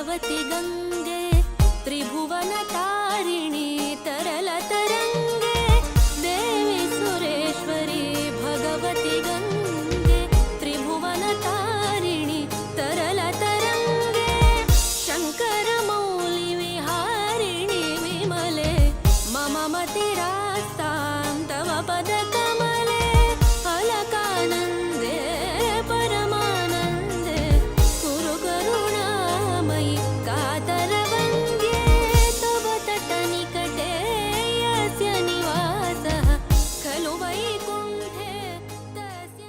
भगवति गंगे त्रिभुवन तारिणी तरल तरंगे देवी सुरेश्वरी भगवति गंगे त्रिभुवन तारिणी तरल तरंगे शंकर मौली विहारिणी विमले मम मतिरास्तां तव पद कमले अलकानंदे परमानंदे कुरु करुणामयि कातरवन्द्ये तव तटनिकटे यस्य निवासः खलु वैकुण्ठे तस्य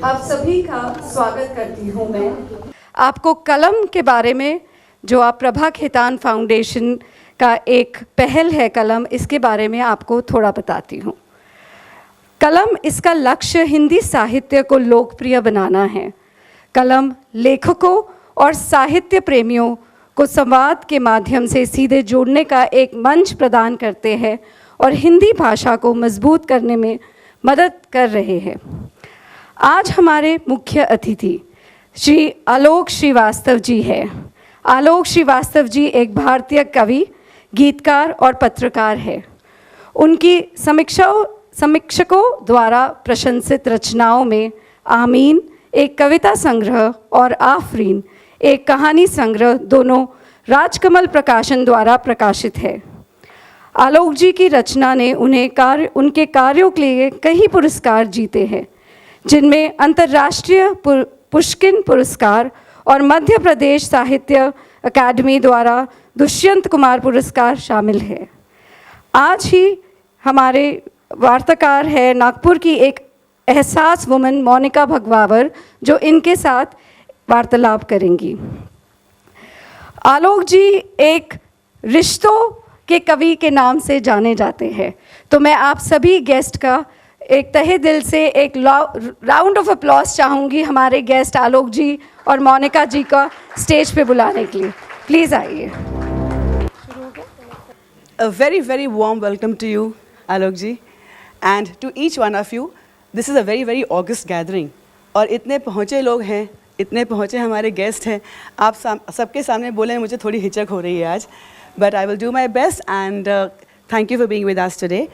आप सभी का स्वागत करती हूँ मैं। आपको कलम के बारे में, जो आप प्रभा खेतान फाउंडेशन का एक पहल है कलम, इसके बारे में आपको थोड़ा बताती हूँ। कलम, इसका लक्ष्य हिंदी साहित्य को लोकप्रिय बनाना है। कलम लेखकों और साहित्य प्रेमियों को संवाद के माध्यम से सीधे जोड़ने का एक मंच प्रदान करते हैं और हिंदी भाषा को मजबूत करने में मदद कर रहे हैं। आज हमारे मुख्य अतिथि श्री आलोक श्रीवास्तव जी हैं। आलोक श्रीवास्तव जी एक भारतीय कवि, गीतकार और पत्रकार है। उनकी समीक्षकों द्वारा प्रशंसित रचनाओं में आमीन एक कविता संग्रह और आफरीन एक कहानी संग्रह दोनों राजकमल प्रकाशन द्वारा प्रकाशित है। आलोक जी की रचना ने उनके कार्यों के लिए कई पुरस्कार जीते हैं, जिनमें अंतर्राष्ट्रीय पुष्किन पुरस्कार और मध्य प्रदेश साहित्य अकादमी द्वारा दुष्यंत कुमार पुरस्कार शामिल है। आज ही हमारे वार्ताकार है नागपुर की एक एहसास वुमन मोनिका भगवावर, जो इनके साथ वार्तालाप करेंगी। आलोक जी एक रिश्तों के कवि के नाम से जाने जाते हैं, तो मैं आप सभी गेस्ट का एक तहे दिल से एक राउंड ऑफ अप्लॉज चाहूँगी हमारे गेस्ट आलोक जी और मोनिका जी का स्टेज पे बुलाने के लिए। प्लीज़ आइए। A very, very warm welcome to you, Alok ji, and to each one of you. This is a very, very august gathering. और इतने पहुँचे लोग हैं, इतने पहुँचे हमारे गेस्ट हैं। आप सबके सामने बोले मुझे थोड़ी हिचक हो रही है आज, but I will do my best and thank you for being with us today.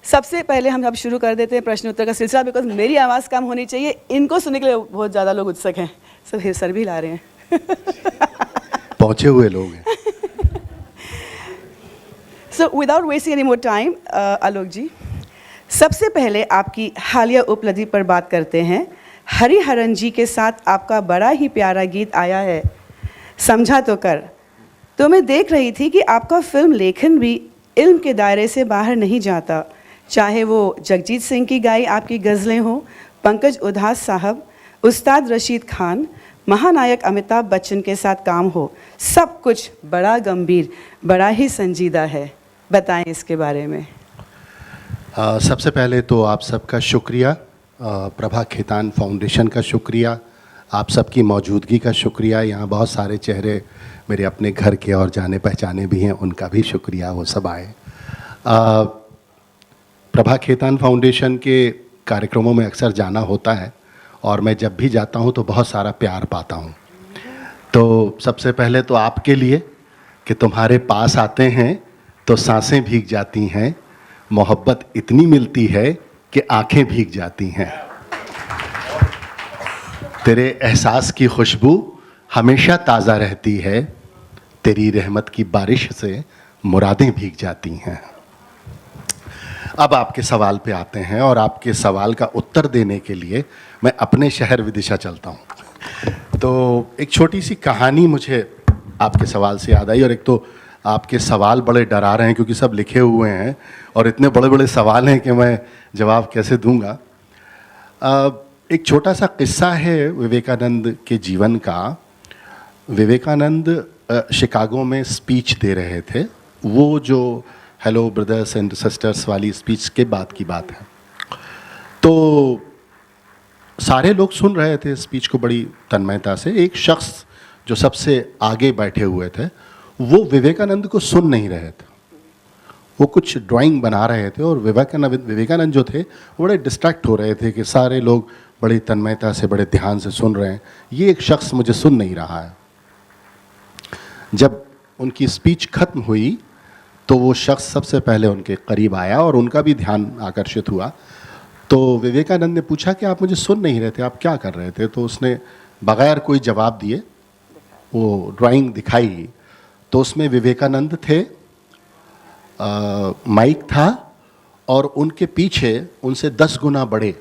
सबसे पहले हम अब शुरू कर देते हैं प्रश्न उत्तर का सिलसिला, बिकॉज मेरी आवाज़ कम होनी चाहिए, इनको सुनने के लिए बहुत ज़्यादा लोग उत्सुक हैं। सब सर भी ला रहे हैं पहुँचे हुए लोग हैं। So without wasting any more time, आलोक जी, सबसे पहले आपकी हालिया उपलब्धि पर बात करते हैं। हरिहरन जी के साथ आपका बड़ा ही प्यारा गीत आया है, समझा तो कर। तो मैं देख रही थी कि आपका फिल्म लेखन भी इल्म के दायरे से बाहर नहीं जाता, चाहे वो जगजीत सिंह की गाई आपकी गज़लें हों, पंकज उधास साहब, उस्ताद रशीद खान, महानायक अमिताभ बच्चन के साथ काम हो, सब कुछ बड़ा गंभीर, बड़ा ही संजीदा है। बताएं इसके बारे में। सबसे पहले तो आप सबका शुक्रिया, प्रभा खेतान फाउंडेशन का शुक्रिया, आप सबकी मौजूदगी का शुक्रिया। यहाँ बहुत सारे चेहरे मेरे अपने घर के और जाने पहचाने भी हैं, उनका भी शुक्रिया, वो सब आए। प्रभा खेतान फाउंडेशन के कार्यक्रमों में अक्सर जाना होता है और मैं जब भी जाता हूँ तो बहुत सारा प्यार पाता हूँ। तो सबसे पहले तो आपके लिए कि तुम्हारे पास आते हैं तो सांसें भीग जाती हैं, मोहब्बत इतनी मिलती है कि आंखें भीग जाती हैं। तेरे एहसास की खुशबू हमेशा ताज़ा रहती है, तेरी रहमत की बारिश से मुरादें भीग जाती हैं। अब आपके सवाल पे आते हैं और आपके सवाल का उत्तर देने के लिए मैं अपने शहर विदिशा चलता हूँ। तो एक छोटी सी कहानी मुझे आपके सवाल से याद आई, और एक तो आपके सवाल बड़े डरा रहे हैं क्योंकि सब लिखे हुए हैं और इतने बड़े बड़े सवाल हैं कि मैं जवाब कैसे दूंगा। एक छोटा सा किस्सा है विवेकानंद के जीवन का। विवेकानंद शिकागो में स्पीच दे रहे थे, वो जो हेलो ब्रदर्स एंड सिस्टर्स वाली स्पीच के बाद की बात है। तो सारे लोग सुन रहे थे स्पीच को बड़ी तन्मयता से। एक शख्स जो सबसे आगे बैठे हुए थे वो विवेकानंद को सुन नहीं रहे थे, वो कुछ ड्राइंग बना रहे थे और विवेकानंद जो थे वो बड़े डिस्ट्रैक्ट हो रहे थे कि सारे लोग बड़ी तन्मयता से बड़े ध्यान से सुन रहे हैं, ये एक शख्स मुझे सुन नहीं रहा है। जब उनकी स्पीच खत्म हुई तो वो शख्स सबसे पहले उनके करीब आया और उनका भी ध्यान आकर्षित हुआ। तो विवेकानंद ने पूछा कि आप मुझे सुन नहीं रहे थे, आप क्या कर रहे थे? तो उसने बगैर कोई जवाब दिए वो ड्राइंग दिखाई। तो उसमें विवेकानंद थे, माइक था और उनके पीछे उनसे 10 गुना बड़े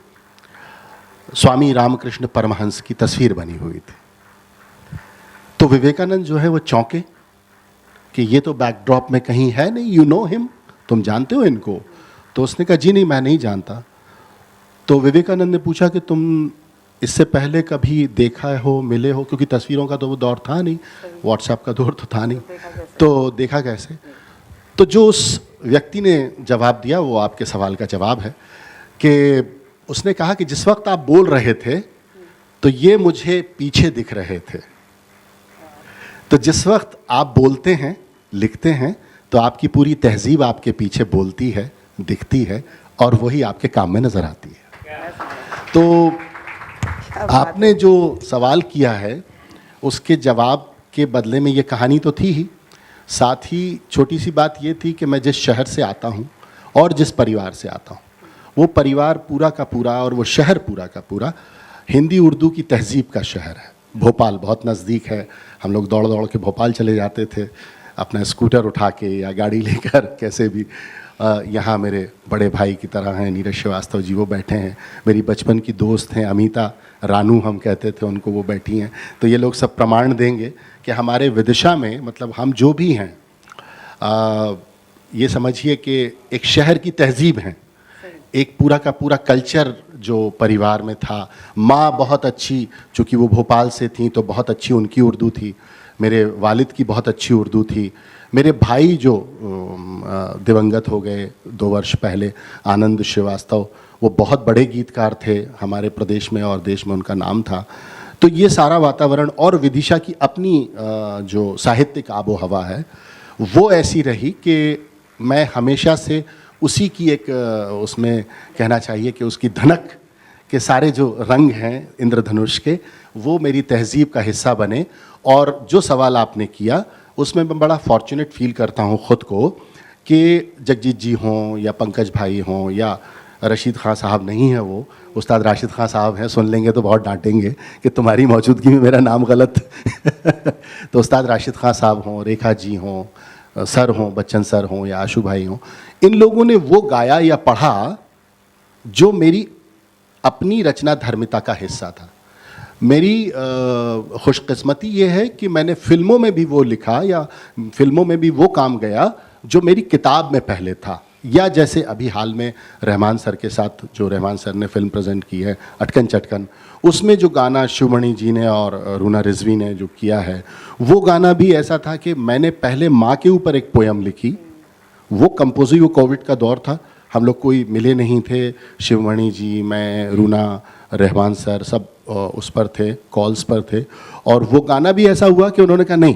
स्वामी रामकृष्ण परमहंस की तस्वीर बनी हुई थी। तो विवेकानंद जो है वो चौंके कि ये तो बैकड्रॉप में कहीं है नहीं, यू नो हिम, तुम जानते हो इनको? तो उसने कहा जी नहीं, मैं नहीं जानता। तो विवेकानंद ने पूछा कि तुम इससे पहले कभी देखा हो, मिले हो? क्योंकि तस्वीरों का तो वो दौर था नहीं, व्हाट्सएप का दौर तो था नहीं, तो देखा कैसे? तो जो उस व्यक्ति ने जवाब दिया वो आपके सवाल का जवाब है कि उसने कहा कि जिस वक्त आप बोल रहे थे तो ये मुझे पीछे दिख रहे थे। तो जिस वक्त आप बोलते हैं, लिखते हैं, तो आपकी पूरी तहजीब आपके पीछे बोलती है, दिखती है और वही आपके काम में नज़र आती है। तो आपने जो सवाल किया है उसके जवाब के बदले में ये कहानी तो थी ही, साथ ही छोटी सी बात ये थी कि मैं जिस शहर से आता हूँ और जिस परिवार से आता हूँ वो परिवार पूरा का पूरा और वो शहर पूरा का पूरा हिंदी उर्दू की तहजीब का शहर है। भोपाल बहुत नज़दीक है, हम लोग दौड़ दौड़ के भोपाल चले जाते थे अपना स्कूटर उठा के या गाड़ी लेकर, कैसे भी। यहाँ मेरे बड़े भाई की तरह हैं नीरज श्रीवास्तव जी, वो बैठे हैं। मेरी बचपन की दोस्त हैं अमिता रानू, हम कहते थे उनको, वो बैठी हैं। तो ये लोग सब प्रमाण देंगे कि हमारे विदिशा में, मतलब हम जो भी हैं, ये समझिए कि एक शहर की तहजीब है, एक पूरा का पूरा कल्चर जो परिवार में था। माँ बहुत अच्छी, चूँकि वो भोपाल से थी तो बहुत अच्छी उनकी उर्दू थी, मेरे वालिद की बहुत अच्छी उर्दू थी। मेरे भाई जो दिवंगत हो गए 2 वर्ष पहले, आनंद श्रीवास्तव, वो बहुत बड़े गीतकार थे हमारे प्रदेश में और देश में उनका नाम था। तो ये सारा वातावरण और विदिशा की अपनी जो साहित्यिक आबो हवा है वो ऐसी रही कि मैं हमेशा से उसी की एक उसमें कहना चाहिए कि उसकी धनक के सारे जो रंग हैं इंद्रधनुष के, वो मेरी तहजीब का हिस्सा बने। और जो सवाल आपने किया उसमें मैं बड़ा फॉर्चुनेट फील करता हूँ ख़ुद को कि जगजीत जी हों या पंकज भाई हों या रशीद ख़ान साहब, नहीं है वो, उस्ताद राशिद ख़ान साहब हैं, सुन लेंगे तो बहुत डांटेंगे कि तुम्हारी मौजूदगी में मेरा नाम गलत तो उस्ताद राशिद ख़ान साहब हों, रेखा जी हों, सर हों, बच्चन सर हों या आशू भाई हों, इन लोगों ने वो गाया या पढ़ा जो मेरी अपनी रचना धर्मिता का हिस्सा था। मेरी खुशकिस्मती ये है कि मैंने फिल्मों में भी वो लिखा या फिल्मों में भी वो काम गया जो मेरी किताब में पहले था। या जैसे अभी हाल में रहमान सर के साथ जो रहमान सर ने फिल्म प्रेजेंट की है अटकन चटकन, उसमें जो गाना शिवमणि जी ने और रूना रिजवी ने जो किया है, वो गाना भी ऐसा था कि मैंने पहले माँ के ऊपर एक पोयम लिखी। वो कंपोजिंग, वो कोविड का दौर था, हम लोग कोई मिले नहीं थे, शिवमणि जी, मैं, रूना, रहमान सर सब उस पर थे, कॉल्स पर थे। और वो गाना भी ऐसा हुआ कि उन्होंने कहा नहीं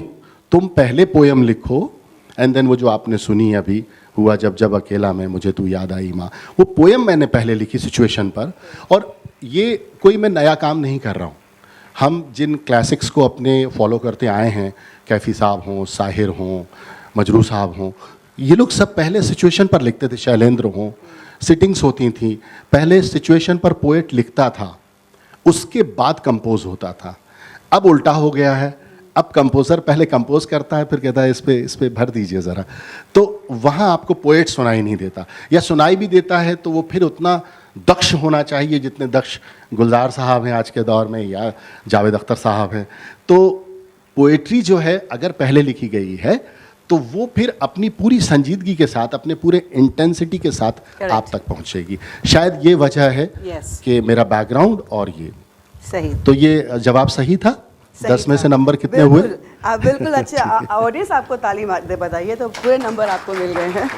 तुम पहले पोयम लिखो, एंड देन वो जो आपने सुनी अभी, हुआ जब जब अकेला में मुझे तू याद आई माँ, वो पोयम मैंने पहले लिखी सिचुएशन पर। और ये कोई मैं नया काम नहीं कर रहा हूँ, हम जिन क्लासिक्स को अपने फॉलो करते आए हैं, कैफ़ी साहब हों, साहिर हों, मजरू साहब हों, ये लोग सब पहले सिचुएशन पर लिखते थे। शैलेंद्र हों, सिटिंग्स होती थी, पहले सिचुएशन पर पोएट लिखता था, उसके बाद कंपोज होता था। अब उल्टा हो गया है, अब कंपोज़र पहले कंपोज करता है, फिर कहता है इस पे भर दीजिए ज़रा। तो वहाँ आपको पोएट सुनाई नहीं देता, या सुनाई भी देता है तो वो फिर उतना दक्ष होना चाहिए जितने दक्ष गुलजार साहब हैं आज के दौर में या जावेद अख्तर साहब हैं। तो पोएट्री जो है अगर पहले लिखी गई है तो वो फिर अपनी पूरी संजीदगी के साथ, अपने पूरे इंटेंसिटी के साथ आप तक पहुँचेगी। शायद ये वजह है कि मेरा बैकग्राउंड और ये सही। तो ये जवाब सही था। 10 में से नंबर कितने हुए? आप बिल्कुल अच्छे ऑडियंस आपको ताली बताइए, तो पूरे नंबर आपको मिल गए हैं।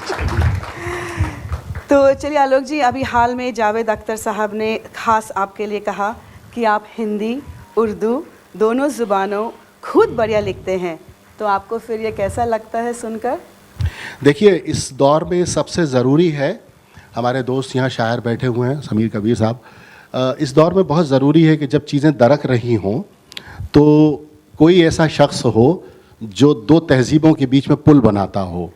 तो चलिए आलोक जी, अभी हाल में जावेद अख्तर साहब ने खास आपके लिए कहा कि आप हिंदी उर्दू दोनों ज़ुबानों खुद बढ़िया लिखते हैं, तो आपको फिर ये कैसा लगता है सुनकर? देखिए, इस दौर में सबसे ज़रूरी है, हमारे दोस्त यहाँ शायर बैठे हुए हैं, समीर कबीर साहब, इस दौर में बहुत ज़रूरी है कि जब चीज़ें दरक रही हों तो कोई ऐसा शख्स हो जो दो तहजीबों के बीच में पुल बनाता हो।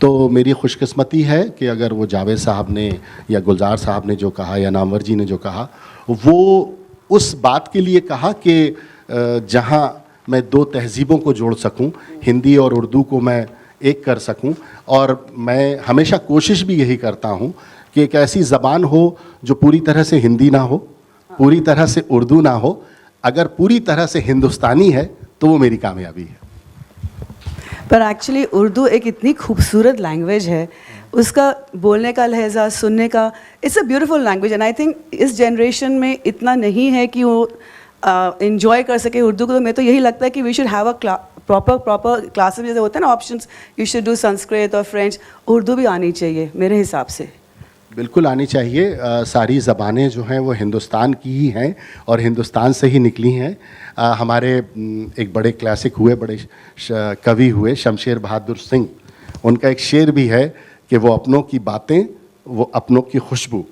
तो मेरी खुशकिस्मती है कि अगर वो जावेद साहब ने या गुलजार साहब ने जो कहा या नामवर जी ने जो कहा, वो उस बात के लिए कहा कि जहाँ मैं दो तहजीबों को जोड़ सकूं, हिंदी और उर्दू को मैं एक कर सकूं। और मैं हमेशा कोशिश भी यही करता हूं कि एक ऐसी ज़बान हो जो पूरी तरह से हिंदी ना हो, पूरी तरह से उर्दू ना हो, अगर पूरी तरह से हिंदुस्तानी है तो वो मेरी कामयाबी है। पर एक्चुअली उर्दू एक इतनी खूबसूरत लैंग्वेज है, उसका बोलने का लहजा, सुनने का, it's a beautiful language. And I think इस जनरेशन में इतना नहीं है कि वो इन्जॉय कर सके उर्दू को। तो मैं तो यही लगता है कि we should have a proper classes जैसे होते हैं ना options, you should do Sanskrit और फ्रेंच, उर्दू भी आनी चाहिए मेरे हिसाब से। बिल्कुल आनी चाहिए। सारी ज़बानें जो हैं वो हिंदुस्तान की ही हैं और हिंदुस्तान से ही निकली हैं। हमारे एक बड़े क्लासिक हुए, बड़े कवि हुए शमशेर बहादुर सिंह, उनका एक शेर भी है कि वो अपनों की बातें वो अपनों की खुशबू,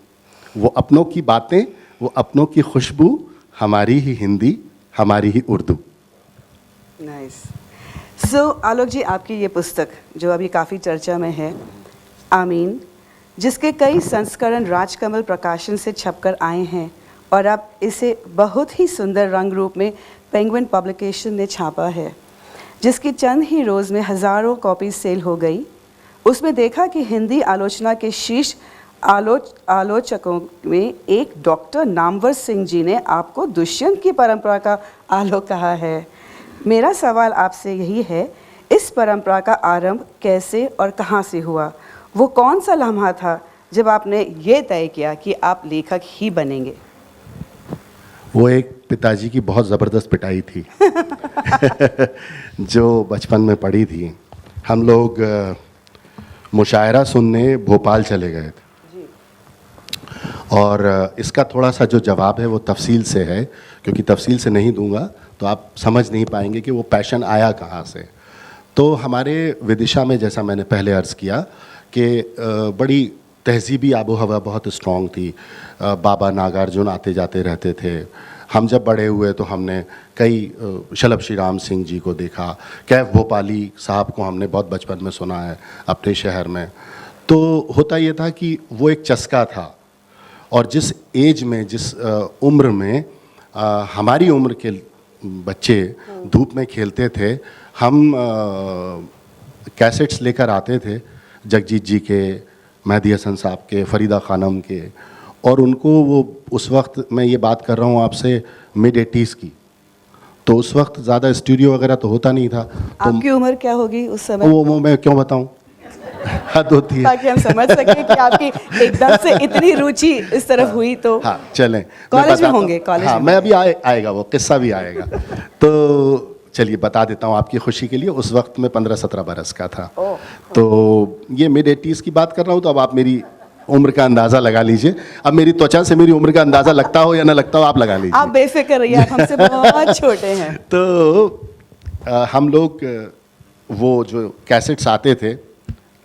वो अपनों की बातें वो अपनों की खुशबू, हमारी ही हिंदी हमारी ही उर्दू। नाइस। सो आलोक जी, आपकी ये पुस्तक जो अभी काफ़ी चर्चा में है, आमीन, जिसके कई संस्करण राजकमल प्रकाशन से छपकर आए हैं और अब इसे बहुत ही सुंदर रंग रूप में पेंगुइन पब्लिकेशन ने छापा है, जिसकी चंद ही रोज़ में हज़ारों कॉपी सेल हो गई। उसमें देखा कि हिंदी आलोचना के शीर्ष आलोचकों में एक डॉक्टर नामवर सिंह जी ने आपको दुष्यंत की परंपरा का आलोक कहा है। मेरा सवाल आपसे यही है, इस परंपरा का आरंभ कैसे और कहाँ से हुआ? वो कौन सा लम्हा था जब आपने ये तय किया कि आप लेखक ही बनेंगे? वो एक पिताजी की बहुत ज़बरदस्त पिटाई थी जो बचपन में पड़ी थी। हम लोग मुशायरा सुनने भोपाल चले गए थे और इसका थोड़ा सा जो जवाब है वो तफसील से है, क्योंकि तफसील से नहीं दूंगा तो आप समझ नहीं पाएंगे कि वो पैशन आया कहाँ से। तो हमारे विदिशा में, जैसा मैंने पहले अर्ज़ किया, कि बड़ी तहजीबी आबो हवा बहुत स्ट्रॉन्ग थी। बाबा नागार्जुन आते जाते रहते थे। हम जब बड़े हुए तो हमने कई शलभ श्री राम सिंह जी को देखा, कैफ भोपाली साहब को हमने बहुत बचपन में सुना है अपने शहर में। तो होता ये था कि वो एक चस्का था, और जिस एज में, जिस उम्र में हमारी उम्र के बच्चे धूप में खेलते थे, हम कैसेट्स लेकर आते थे जगजीत जी के, मेहदी हसन साहब के, फरीदा खानम के, और उनको वो उस वक्त, मैं ये बात कर रहा हूँ आपसे मिड 80s की, तो उस वक्त ज़्यादा स्टूडियो वगैरह तो होता नहीं था। तो आपकी उम्र क्या होगी उस समय? वो मैं क्यों बताऊँ, हद होती है। ताकि हम समझ सकें कि आपकी एकदम से इतनी रुचि इस तरफ हुई। तो हाँ चलें, कॉलेज में होंगे, कॉलेज हाँ में। मैं अभी आएगा वो किस्सा भी आएगा। तो चलिए बता देता हूँ आपकी खुशी के लिए, उस वक्त मैं 15-17 बरस का था। तो ये मिड 80s की बात कर रहा हूँ, तो अब आप मेरी उम्र का अंदाज़ा लगा लीजिए। अब मेरी त्वचा से मेरी उम्र का अंदाज़ा लगता हो या ना लगता हो, आप लगा लीजिए। आप बेफिक्र रहिए, आप हमसे बहुत छोटे हैं। तो हम लोग वो जो कैसेट्स आते थे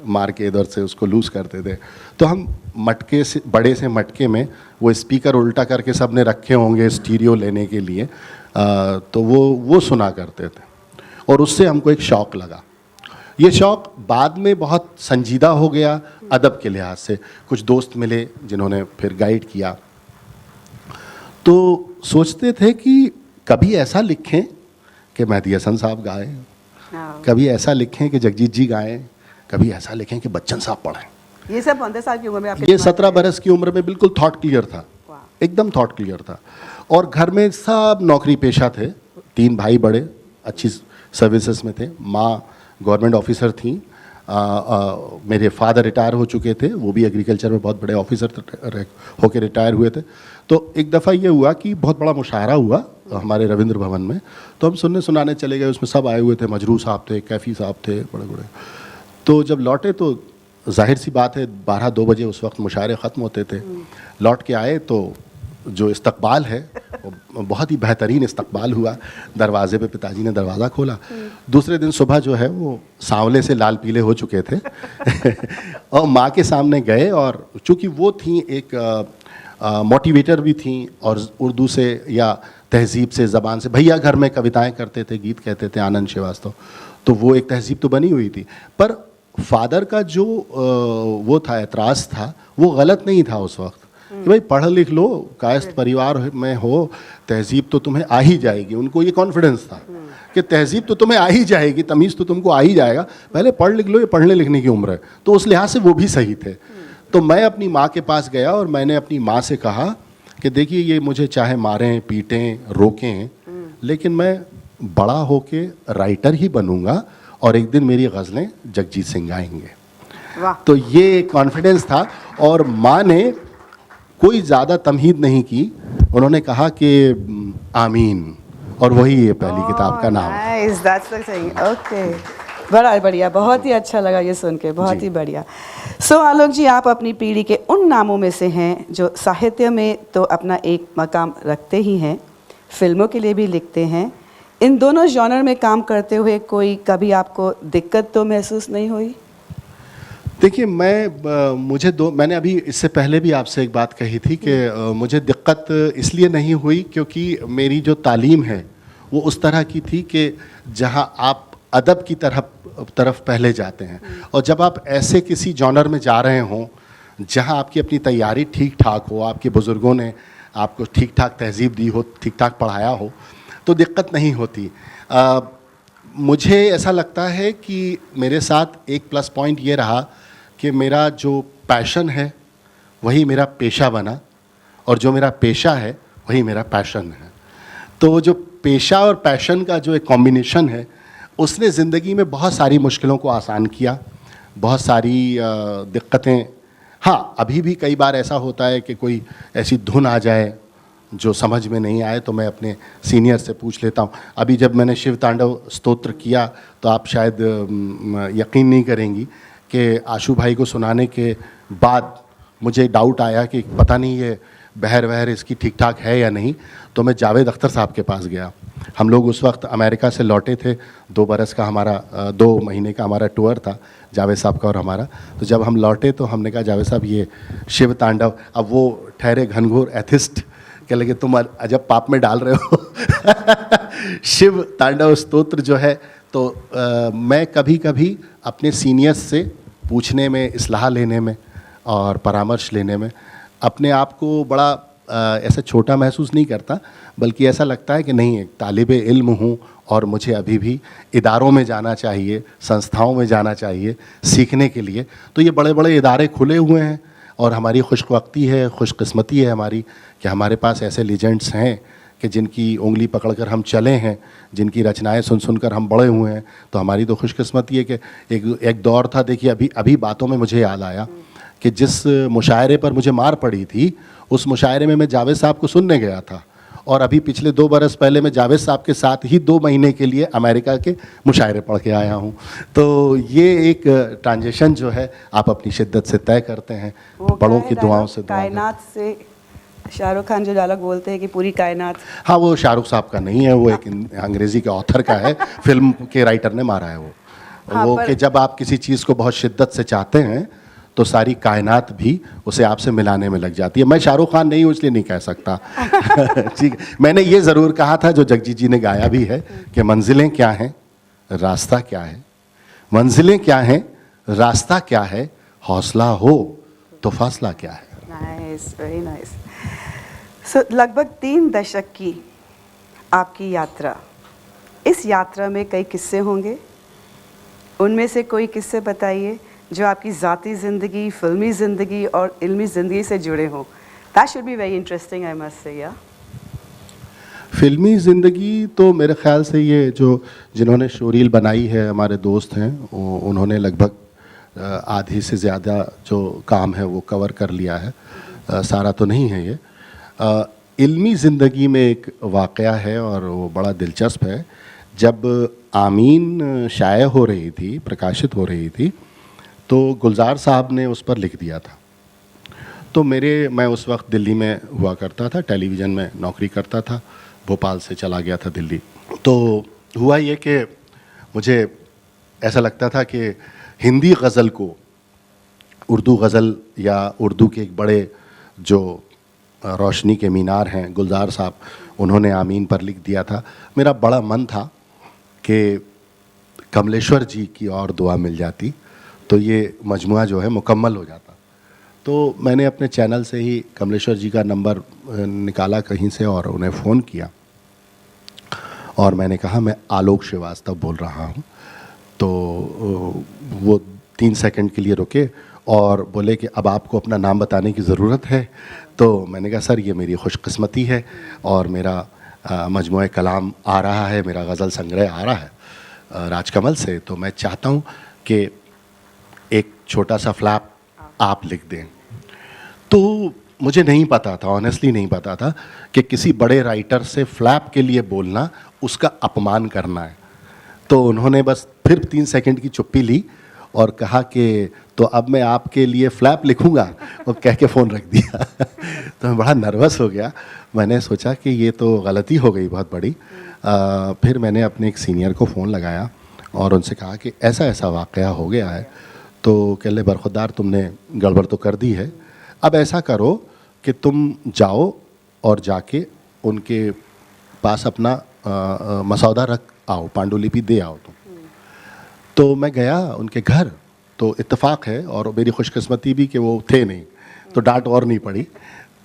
मार के इधर से उसको लूज़ करते थे, तो हम मटके से, बड़े से मटके में वो स्पीकर उल्टा करके सब ने रखे होंगे स्टीरियो लेने के लिए, तो वो सुना करते थे, और उससे हमको एक शौक़ लगा। ये शौक़ बाद में बहुत संजीदा हो गया अदब के लिहाज से। कुछ दोस्त मिले जिन्होंने फिर गाइड किया, तो सोचते थे कि कभी ऐसा लिखें कि मेहदी हसन साहब गाएं, कभी ऐसा लिखें कि जगजीत जी गाएं, कभी ऐसा लिखें कि बच्चन साहब पढ़ें। ये सब 15 साल की उम्र में आपके? ये 17 बरस की उम्र में बिल्कुल थॉट क्लियर था, एकदम थॉट क्लियर था। और घर में सब नौकरी पेशा थे, 3 भाई बड़े अच्छी सर्विसेज में थे, माँ गवर्नमेंट ऑफिसर थी, मेरे फादर रिटायर हो चुके थे, वो भी एग्रीकल्चर में बहुत बड़े ऑफिसर होके रिटायर हुए थे। तो एक दफ़ा ये हुआ कि बहुत बड़ा मुशायरा हुआ हमारे रविंद्र भवन में, तो हम सुनने सुनाने चले गए। उसमें सब आए हुए थे, मजरू साहब थे, कैफ़ी साहब थे, बड़े बड़े। तो जब लौटे तो जाहिर सी बात है 12-2 बजे उस वक्त मुशायरे ख़त्म होते थे। लौट के आए तो जो इस्तकबाल है वो बहुत ही बेहतरीन इस्तकबाल हुआ। दरवाजे पे पिताजी ने दरवाज़ा खोला। दूसरे दिन सुबह जो है वो सांवले से लाल पीले हो चुके थे और माँ के सामने गए, और चूँकि वो थी एक मोटिवेटर भी थी, और उर्दू से या तहजीब से, ज़बान से, भैया घर में कविताएं करते थे, गीत कहते थे, आनंद श्रीवास्तव। तो वो एक तहजीब तो बनी हुई थी, पर फादर का जो वो था, एतराज़ था, वो गलत नहीं था उस वक्त कि भाई पढ़ लिख लो, कायस्थ परिवार में हो, तहजीब तो तुम्हें आ ही जाएगी। उनको ये कॉन्फिडेंस था कि तहजीब तो तुम्हें आ ही जाएगी, तमीज़ तो तुमको आ ही जाएगा, पहले पढ़ लिख लो, ये पढ़ने लिखने की उम्र है। तो उस लिहाज से वो भी सही थे। तो मैं अपनी माँ के पास गया और मैंने अपनी माँ से कहा कि देखिए, ये मुझे चाहे मारें, पीटें, रोकें, लेकिन मैं बड़ा होके राइटर ही बनूंगा और एक दिन मेरी गज़लें जगजीत सिंह गाएंगे। वाह। तो ये कॉन्फिडेंस था और माँ ने कोई ज़्यादा तमहीद नहीं की, उन्होंने कहा कि आमीन, और वही ये पहली किताब का नाम है। Nice, that's the thing. Okay, बड़ा बढ़िया, बहुत ही अच्छा लगा ये सुन के, बहुत जी। ही बढ़िया। सो आलोक जी, आप अपनी पीढ़ी के उन नामों में से हैं जो साहित्य में तो अपना एक मकाम रखते ही हैं, फिल्मों के लिए भी लिखते हैं। इन दोनों जॉनर में काम करते हुए कोई कभी आपको दिक्कत तो महसूस नहीं हुई? देखिए, मैंने अभी इससे पहले भी आपसे एक बात कही थी कि मुझे दिक्कत इसलिए नहीं हुई क्योंकि मेरी जो तालीम है वो उस तरह की थी कि जहां आप अदब की तरफ पहले जाते हैं, और जब आप ऐसे किसी जॉनर में जा रहे हों जहां आपकी अपनी तैयारी ठीक ठाक हो, आपके बुज़ुर्गों ने आपको ठीक ठाक तहजीब दी हो, ठीक ठाक पढ़ाया हो, तो दिक्कत नहीं होती। मुझे ऐसा लगता है कि मेरे साथ एक प्लस पॉइंट ये रहा कि मेरा जो पैशन है वही मेरा पेशा बना, और जो मेरा पेशा है वही मेरा पैशन है। तो जो पेशा और पैशन का जो एक कॉम्बिनेशन है, उसने ज़िंदगी में बहुत सारी मुश्किलों को आसान किया, बहुत सारी दिक्कतें। हाँ, अभी भी कई बार ऐसा होता है कि कोई ऐसी धुन आ जाए जो समझ में नहीं आए तो मैं अपने सीनियर से पूछ लेता हूँ। अभी जब मैंने शिव तांडव स्तोत्र किया तो आप शायद यकीन नहीं करेंगी कि आशू भाई को सुनाने के बाद मुझे डाउट आया कि पता नहीं ये बहर वहर इसकी ठीक ठाक है या नहीं। तो मैं जावेद अख्तर साहब के पास गया। हम लोग उस वक्त अमेरिका से लौटे थे, 2 बरस का हमारा 2 महीने का हमारा टूर था जावेद साहब का और हमारा। तो जब हम लौटे तो हमने कहा, जावेद साहब ये शिव तांडव, अब वो ठहरे घनघोर एथिस्ट, कह लगे तुम अजब पाप में डाल रहे हो शिव तांडव स्तोत्र जो है। तो मैं कभी कभी अपने सीनियर्स से पूछने में, इस्लाह लेने में और परामर्श लेने में अपने आप को बड़ा ऐसा छोटा महसूस नहीं करता, बल्कि ऐसा लगता है कि नहीं, एक तालिबे इल्म हूँ और मुझे अभी भी इदारों में जाना चाहिए, संस्थाओं में जाना चाहिए सीखने के लिए। तो ये बड़े बड़े इदारे खुले हुए हैं और हमारी खुशबख्ती है, खुशकिस्मती है हमारी कि हमारे पास ऐसे लीजेंड्स हैं कि जिनकी उंगली पकड़कर हम चले हैं, जिनकी रचनाएं सुन सुनकर हम बड़े हुए हैं। तो हमारी तो खुशकिस्मती है कि एक दौर था, देखिए अभी बातों में मुझे याद आया कि जिस मुशायरे पर मुझे मार पड़ी थी, उस मुशायरे में मैं जावेद साहब को सुनने गया था, और अभी पिछले 2 बरस पहले मैं जावेद साहब के साथ ही 2 महीने के लिए अमेरिका के मुशायरे पढ़ के आया हूँ। तो ये एक ट्रांजिशन जो है आप अपनी शिद्दत से तय करते हैं, बड़ों की दुआओं से। कायनात से शाहरुख खान जो डायलॉग बोलते हैं कि पूरी कायनात। हाँ, वो शाहरुख साहब का नहीं है, वो एक अंग्रेज़ी के ऑथर का है, फिल्म के राइटर ने मारा है वो। हाँ, वो कि जब आप किसी चीज़ को बहुत शिद्दत से चाहते हैं तो सारी कायनात भी उसे आपसे मिलाने में लग जाती है। मैं शाहरुख खान नहीं हूँ इसलिए नहीं कह सकता ठीक है। मैंने ये ज़रूर कहा था, जो जगजीत जी ने गाया भी है, कि मंजिलें क्या हैं, रास्ता क्या है, मंजिलें क्या हैं, रास्ता क्या है, हौसला हो तो फासला क्या है। Nice, very nice. सो लगभग 3 दशक की आपकी यात्रा, इस यात्रा में कई किस्से होंगे, उनमें से कोई किस्से बताइए जो आपकी ज़ाती ज़िंदगी, फिल्मी ज़िंदगी और इल्मी ज़िंदगी से जुड़े हों। That should be very interesting, I must say. या फिल्मी ज़िंदगी तो मेरे ख्याल से ये जो जिन्होंने शोरील बनाई है हमारे दोस्त हैं, उन्होंने लगभग आधी से ज़्यादा जो काम है वो कवर कर लिया है, सारा तो नहीं है ये। इल्मी ज़िंदगी में एक वाक़या है और वो बड़ा दिलचस्प है। जब आमीन शाये हो रही थी, प्रकाशित हो रही थी, तो गुलजार साहब ने उस पर लिख दिया था। तो मैं उस वक्त दिल्ली में हुआ करता था, टेलीविज़न में नौकरी करता था, भोपाल से चला गया था दिल्ली। तो हुआ ये कि मुझे ऐसा लगता था कि हिंदी गज़ल को उर्दू गज़ल या उर्दू के एक बड़े जो रोशनी के मीनार हैं गुलजार साहब, उन्होंने आमीन पर लिख दिया था। मेरा बड़ा मन था कि कमलेश्वर जी की और दुआ मिल जाती तो ये मजमुआ जो है मुकम्मल हो जाता। तो मैंने अपने चैनल से ही कमलेश्वर जी का नंबर निकाला कहीं से और उन्हें फ़ोन किया और मैंने कहा मैं आलोक श्रीवास्तव बोल रहा हूँ। तो वो 3 सेकंड के लिए रुके और बोले कि अब आपको अपना नाम बताने की ज़रूरत है। तो मैंने कहा सर ये मेरी खुशकिस्मती है और मेरा मजमुआ कलाम आ रहा है, मेरा गज़ल संग्रह आ रहा है राजकमल से, तो मैं चाहता हूँ कि एक छोटा सा फ्लैप आप लिख दें। तो मुझे नहीं पता था, ऑनेस्टली नहीं पता था कि किसी बड़े राइटर से फ्लैप के लिए बोलना उसका अपमान करना है। तो उन्होंने बस फिर 3 सेकंड की चुप्पी ली और कहा कि तो अब मैं आपके लिए फ्लैप लिखूंगा, और कह के फ़ोन रख दिया। तो मैं बड़ा नर्वस हो गया। मैंने सोचा कि ये तो गलती हो गई बहुत बड़ी। फिर मैंने अपने एक सीनियर को फ़ोन लगाया और उनसे कहा कि ऐसा ऐसा वाक़या हो गया है। तो कह ले बरखुरदार तुमने गड़बड़ तो कर दी है, अब ऐसा करो कि तुम जाओ और जाके उनके पास अपना मसौदा रख आओ, पांडुलिपि दे आओ तुम। तो मैं गया उनके घर, तो इत्तेफाक है और मेरी खुशकिस्मती भी कि वो थे नहीं, तो डांट और नहीं पड़ी।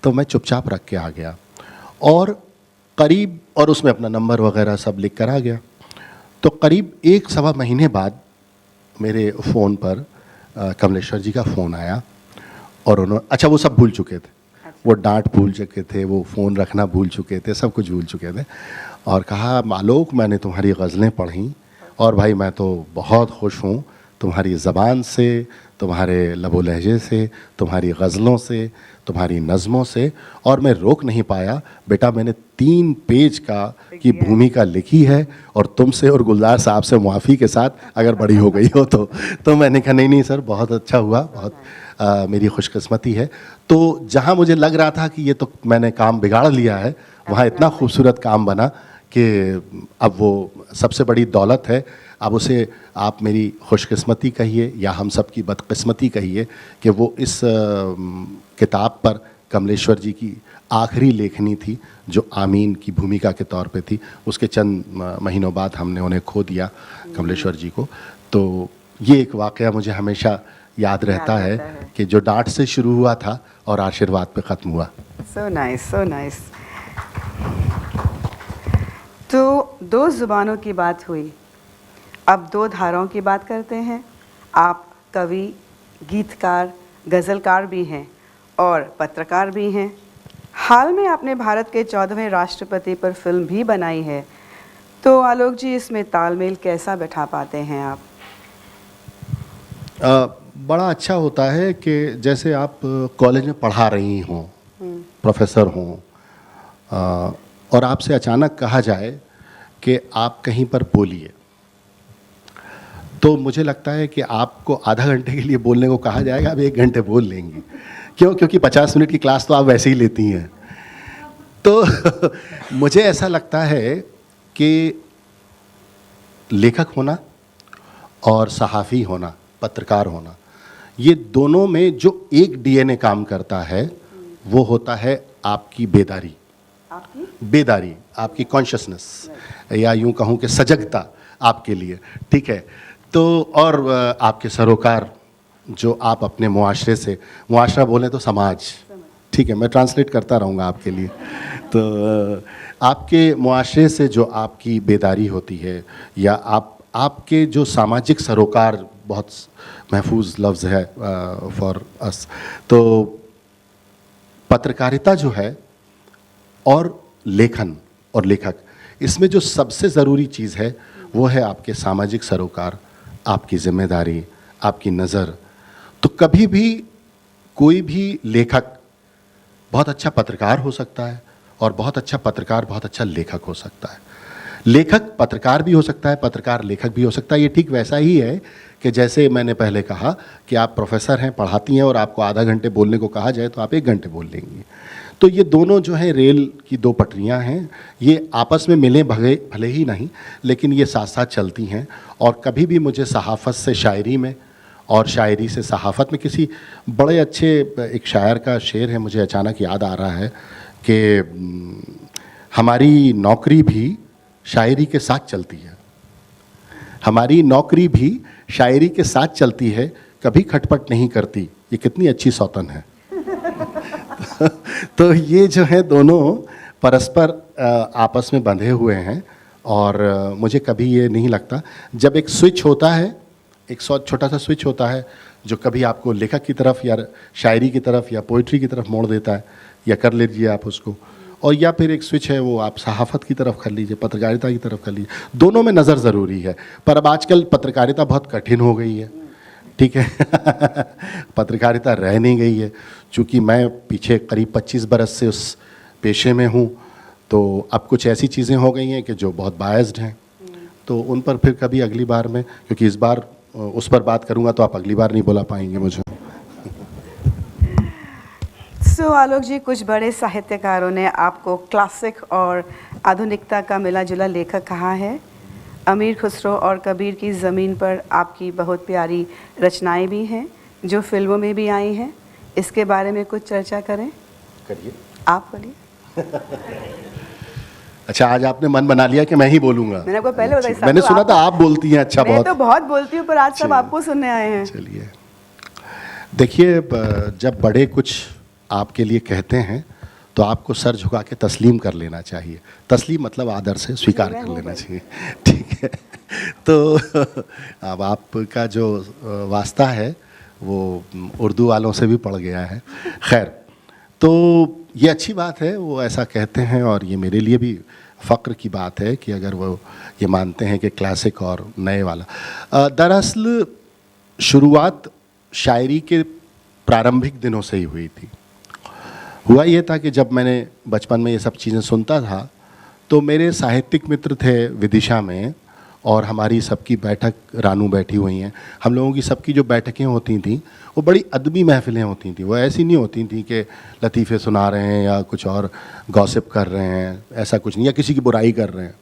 तो मैं चुपचाप रख के आ गया और करीब, और उसमें अपना नंबर वगैरह सब लिख कर आ गया। तो करीब 1-1.25 महीने बाद मेरे फ़ोन पर कमलेश्वर जी का फ़ोन आया और उन्होंने, अच्छा वो सब भूल चुके थे, वो डांट भूल चुके थे, वो फ़ोन रखना भूल चुके थे, सब कुछ भूल चुके थे। और कहा आलोक मैंने तुम्हारी गज़लें पढ़ी और भाई मैं तो बहुत खुश हूँ तुम्हारी ज़बान से, तुम्हारे लबो लहजे से, तुम्हारी गज़लों से, तुम्हारी नज़मों से, और मैं रोक नहीं पाया। बेटा मैंने 3 पेज की भूमिका लिखी है और तुमसे और गुलजार साहब से मुआफ़ी के साथ अगर बड़ी हो गई हो तो मैंने कहा नहीं सर बहुत अच्छा हुआ, बहुत मेरी खुशकिस्मती है। तो जहाँ मुझे लग रहा था कि ये तो मैंने काम बिगाड़ लिया है, वहाँ इतना खूबसूरत काम बना कि अब वो सबसे बड़ी दौलत है। अब उसे आप मेरी खुशकिस्मती कहिए या हम सब की बदकिस्मती कहिए कि वो इस किताब पर कमलेश्वर जी की आखिरी लेखनी थी जो आमीन की भूमिका के तौर पे थी। उसके चंद महीनों बाद हमने उन्हें खो दिया, कमलेश्वर जी को। तो ये एक वाक़या मुझे हमेशा याद रहता है कि जो डांट से शुरू हुआ था और आशीर्वाद पे ख़त्म हुआ। So nice, so nice. तो 2 ज़ुबानों की बात हुई, अब 2 धाराओं की बात करते हैं। आप कवि, गीतकार, गज़लकार भी हैं और पत्रकार भी हैं। हाल में आपने भारत के 14वें राष्ट्रपति पर फिल्म भी बनाई है। तो आलोक जी इसमें तालमेल कैसा बैठा पाते हैं आप? बड़ा अच्छा होता है कि जैसे आप कॉलेज में पढ़ा रही हों, प्रोफेसर हों, और आपसे अचानक कहा जाए कि आप कहीं पर बोलिए, तो मुझे लगता है कि आपको आधा घंटे के लिए बोलने को कहा जाएगा, आप 1 घंटे बोल लेंगी। क्यों? क्योंकि 50 मिनट की क्लास तो आप वैसे ही लेती हैं। तो मुझे ऐसा लगता है कि लेखक होना और सहाफ़ी होना, पत्रकार होना, ये दोनों में जो एक डीएनए काम करता है वो होता है आपकी बेदारी, आपकी कॉन्शियसनेस, या यूं कहूँ कि सजगता आपके लिए, ठीक है। तो और आपके सरोकार जो आप अपने मुआशरे से, मुआशरा बोलें तो समाज, ठीक है, मैं ट्रांसलेट करता रहूँगा आपके लिए। तो आपके मुआशरे से जो आपकी बेदारी होती है, या आपके जो सामाजिक सरोकार, बहुत महफूज लफ्ज़ है फॉर अस, तो पत्रकारिता जो है और लेखन और लेखक, इसमें जो सबसे ज़रूरी चीज़ है वो है आपके सामाजिक सरोकार, आपकी ज़िम्मेदारी, आपकी नज़र। तो कभी भी कोई भी लेखक बहुत अच्छा पत्रकार हो सकता है और बहुत अच्छा पत्रकार बहुत अच्छा लेखक हो सकता है। लेखक पत्रकार भी हो सकता है, पत्रकार लेखक भी हो सकता है। ये ठीक वैसा ही है कि जैसे मैंने पहले कहा कि आप प्रोफेसर हैं, पढ़ाती हैं, और आपको आधा घंटे बोलने को कहा जाए तो आप 1 घंटे बोल लेंगी। तो ये दोनों जो हैं रेल की 2 पटरियां हैं, ये आपस में मिले भले ही नहीं, लेकिन ये साथ साथ चलती हैं। और कभी भी मुझे सहाफ़त से शायरी में और शायरी से सहाफ़त में, किसी बड़े अच्छे एक शायर का शेर है, मुझे अचानक याद आ रहा है कि हमारी नौकरी भी शायरी के साथ चलती है, हमारी नौकरी भी शायरी के साथ चलती है, कभी खटपट नहीं करती। ये कितनी अच्छी सौतन है। तो ये जो है दोनों परस्पर आपस में बंधे हुए हैं और मुझे कभी ये नहीं लगता, जब एक स्विच होता है, एक छोटा सा स्विच होता है जो कभी आपको लेखक की तरफ या शायरी की तरफ या पोइट्री की तरफ मोड़ देता है, या कर लीजिए आप उसको, और या फिर एक स्विच है वो आप सहाफ़त की तरफ कर लीजिए, पत्रकारिता की तरफ कर लीजिए। दोनों में नज़र ज़रूरी है, पर अब आजकल पत्रकारिता बहुत कठिन हो गई है, ठीक है। पत्रकारिता रह नहीं गई है, चूँकि मैं पीछे करीब 25 बरस से उस पेशे में हूँ, तो अब कुछ ऐसी चीज़ें हो गई हैं कि जो बहुत बायस्ड हैं, तो उन पर फिर कभी अगली बार में, क्योंकि इस बार उस पर बात करूँगा तो आप अगली बार नहीं बुला पाएंगे मुझे। सो आलोक जी, कुछ बड़े साहित्यकारों ने आपको क्लासिक और आधुनिकता का मिला जुला लेखक कहा है। अमीर खुसरो और कबीर की ज़मीन पर आपकी बहुत प्यारी रचनाएं भी हैं जो फिल्मों में भी आई हैं। इसके बारे में कुछ चर्चा करें। करिए, आप बोलिए। अच्छा, आज आपने मन बना लिया कि मैं ही बोलूँगा। मैंने आपको पहले बताया, मैंने सुना था आप बोलती हैं अच्छा बहुत। मैं तो बहुत बोलती हूँ, पर आज सब आपको सुनने आए हैं। चलिए, देखिए, जब बड़े कुछ आपके लिए कहते हैं तो आपको सर झुका के तस्लीम कर लेना चाहिए। तस्लीम मतलब आदर से स्वीकार कर लेना चाहिए, ठीक है। तो अब आपका जो वास्ता है वो उर्दू वालों से भी पड़ गया है। खैर, तो ये अच्छी बात है, वो ऐसा कहते हैं, और ये मेरे लिए भी फ़क्र की बात है कि अगर वो ये मानते हैं कि क्लासिक और नए वाला। दरअसल शुरुआत शायरी के प्रारंभिक दिनों से ही हुई थी। हुआ ये था कि जब मैंने बचपन में ये सब चीज़ें सुनता था तो मेरे साहित्यिक मित्र थे विदिशा में, और हमारी सबकी बैठक, रानू बैठी हुई हैं, हम लोगों की सबकी जो बैठकें होती थीं वो बड़ी अदबी महफ़िलें होती थी। वो ऐसी नहीं होती थी कि लतीफ़े सुना रहे हैं या कुछ और गॉसिप कर रहे हैं, ऐसा कुछ नहीं, या किसी की बुराई कर रहे हैं।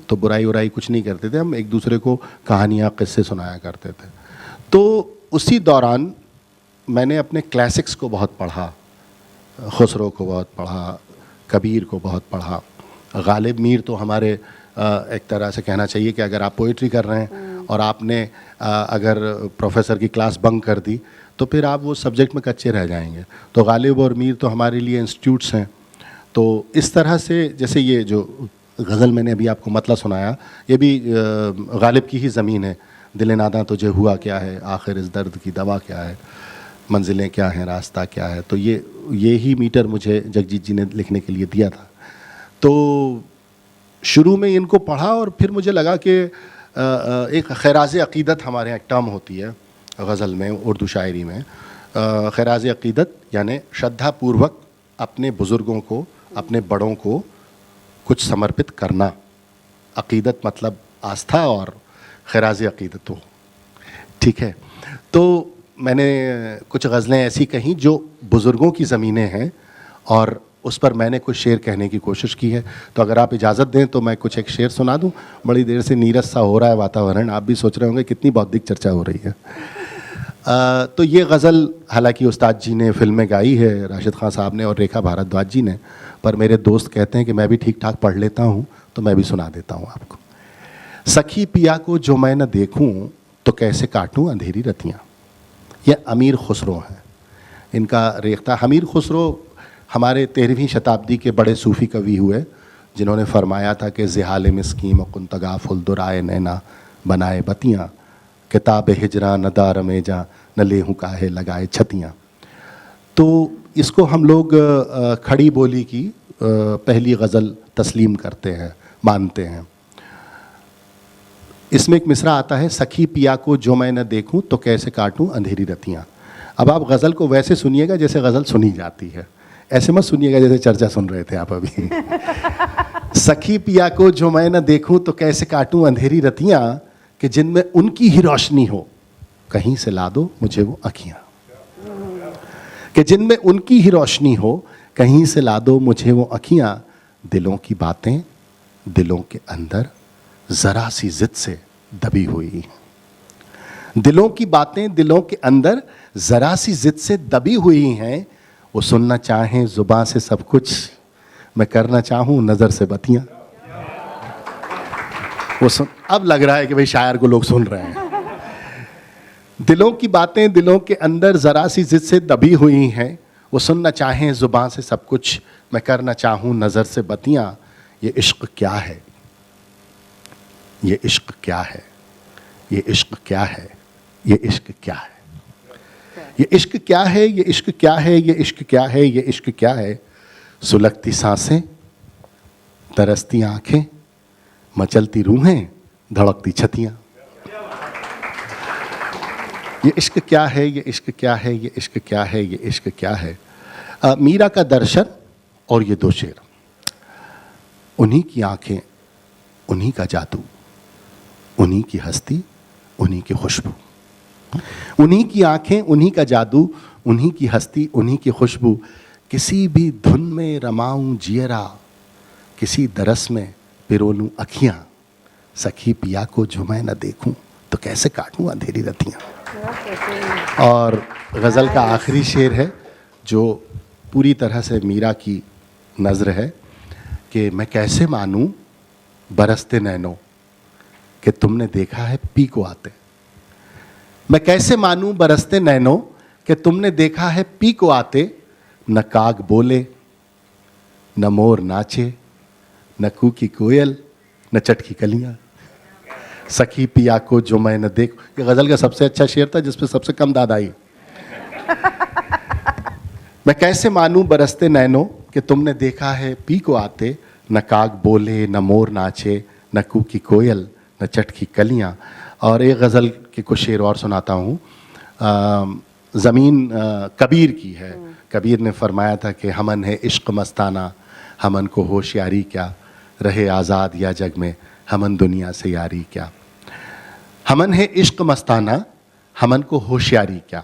तो बुराई उराई कुछ नहीं करते थे, हम एक दूसरे को कहानियाँ, किस्से सुनाया करते थे। तो उसी दौरान मैंने अपने क्लासिक्स को बहुत पढ़ा, खुसरो को बहुत पढ़ा, कबीर को बहुत पढ़ा। गालिब मीर तो हमारे एक तरह से कहना चाहिए कि अगर आप पोइट्री कर रहे हैं और आपने अगर प्रोफेसर की क्लास बंक कर दी तो फिर आप वो सब्जेक्ट में कच्चे रह जाएंगे। तो गालिब और मीर तो हमारे लिए इंस्टीट्यूट्स हैं। तो इस तरह से, जैसे ये जो गज़ल मैंने अभी आपको मतलब सुनाया, ये भी गालिब की ही ज़मीन है। दिल नादा तुझे हुआ क्या है, आखिर इस दर्द की दवा क्या है, मंजिलें क्या हैं, रास्ता क्या है। तो ये ही मीटर मुझे जगजीत जी ने लिखने के लिए दिया था। तो शुरू में इनको पढ़ा और फिर मुझे लगा कि एक खैराज़ अक़ीदत हमारे यहाँ एक टर्म होती है गज़ल में, उर्दू शायरी में। खैराज़ अक़ीदत यानी श्रद्धापूर्वक अपने बुज़ुर्गों को, अपने बड़ों को कुछ समर्पित करना। अक़ीदत मतलब आस्था और खैराज़ अक़ीदत हो, ठीक है। तो मैंने कुछ गज़लें ऐसी कहीं जो बुज़ुर्गों की ज़मीनें हैं और उस पर मैंने कुछ शेर कहने की कोशिश की है। तो अगर आप इजाज़त दें तो मैं कुछ एक शेर सुना दूं। बड़ी देर से नीरस सा हो रहा है वातावरण, आप भी सोच रहे होंगे कितनी बौद्धिक चर्चा हो रही है। तो ये गज़ल हालांकि उस्ताद जी ने फिल्म में गाई है, राशिद खान साहब ने और रेखा भारद्वाज जी ने, पर मेरे दोस्त कहते हैं कि मैं भी ठीक ठाक पढ़ लेता हूँ तो मैं भी सुना देता हूँ आपको। सखी पिया को जो मैं न देखूँ तो कैसे काटूँ अंधेरी रतियाँ। ये अमीर खुसरो हैं, इनका रेख्ता। अमीर खुसरो हमारे 13वीं शताब्दी के बड़े सूफ़ी कवि हुए जिन्होंने फरमाया था कि ज़िहाल मिस्कीम कुंतगा फुलदुराए नैना बनाए बतियाँ, किताब हिजरा न दार में जा न लेहूँ काहे लगाए छतियाँ। तो इसको हम लोग खड़ी बोली की पहली गज़ल तस्लीम करते हैं, मानते हैं। इसमें एक मिसरा आता है, सखी पिया को जो मैं न देखूं तो कैसे काटूं अंधेरी रतियां। अब आप गज़ल को वैसे सुनिएगा जैसे गज़ल सुनी जाती है, ऐसे मत सुनिएगा जैसे चर्चा सुन रहे थे आप अभी। सखी पिया को जो मैं न देखूं तो कैसे काटूं अंधेरी रतियां, कि जिनमें उनकी ही रोशनी हो कहीं से ला दो मुझे वो अखियां। कि जिनमें उनकी ही रोशनी हो कहीं से ला दो मुझे वो अखियां। दिलों की बातें दिलों के अंदर ज़रा सी ज़िद से दबी हुई। दिलों की बातें दिलों के अंदर ज़रा सी ज़िद से दबी हुई हैं। वो सुनना चाहें ज़ुबान से सब कुछ, मैं करना चाहूँ नज़र से बतियाँ। वो सुन, अब लग रहा है कि भाई शायर को लोग सुन रहे हैं। दिलों की बातें दिलों के अंदर जरा सी जिद से दबी हुई हैं, वो सुनना चाहें जुबान से सब कुछ, मैं करना चाहूं नजर से बतियां। ये इश्क क्या है, ये इश्क क्या है, ये इश्क क्या है, ये इश्क क्या है, ये इश्क क्या है, ये इश्क क्या है, ये इश्क क्या है, ये इश्क क्या है। सुलगती सांसें, तरसती आंखें, मचलती रूहें, धड़कती छतियां। ये इश्क क्या है, ये इश्क क्या है, ये इश्क क्या है, ये इश्क क्या है। मीरा का दर्शन और ये दो शेर, उन्हीं की आंखें, उन्हीं का जादू, उन्हीं की हस्ती, उन्हीं की खुशबू। उन्हीं की आंखें, उन्हीं का जादू, उन्हीं की हस्ती, उन्हीं की खुशबू। किसी भी धुन में रमाऊं जियरा, किसी दरस में पिरोलूं अखियां। सखी पिया को जो मैं न देखूं तो कैसे काटूं अंधेरी रतियां। और गज़ल का आखिरी शेर है जो पूरी तरह से मीरा की नज़र है कि मैं कैसे मानूं बरसते नैनों कि तुमने देखा है पी को आते। मैं कैसे मानूं बरसते नैनों कि तुमने देखा है पी को आते। न काग बोले, न मोर नाचे, न कूकी कोयल, न चटकी कलियां। सखी पिया को जो मैं न देख, ये गज़ल का सबसे अच्छा शेर था जिस पे सबसे कम दाद आई। मैं कैसे मानूं बरसते नैनों कि तुमने देखा है पी को आते। न काग बोले, न मोर नाचे, न कूकी कोयल, न चटकी कलियां। और एक गज़ल के कुछ शेर और सुनाता हूँ। ज़मीन कबीर की है। कबीर ने फरमाया था कि हमन है इश्क मस्ताना, हमन को होशियारी क्या, रहे आज़ाद या जग में हमन दुनिया से यारी क्या। हमन है इश्क मस्ताना, हमन को होशियारी क्या।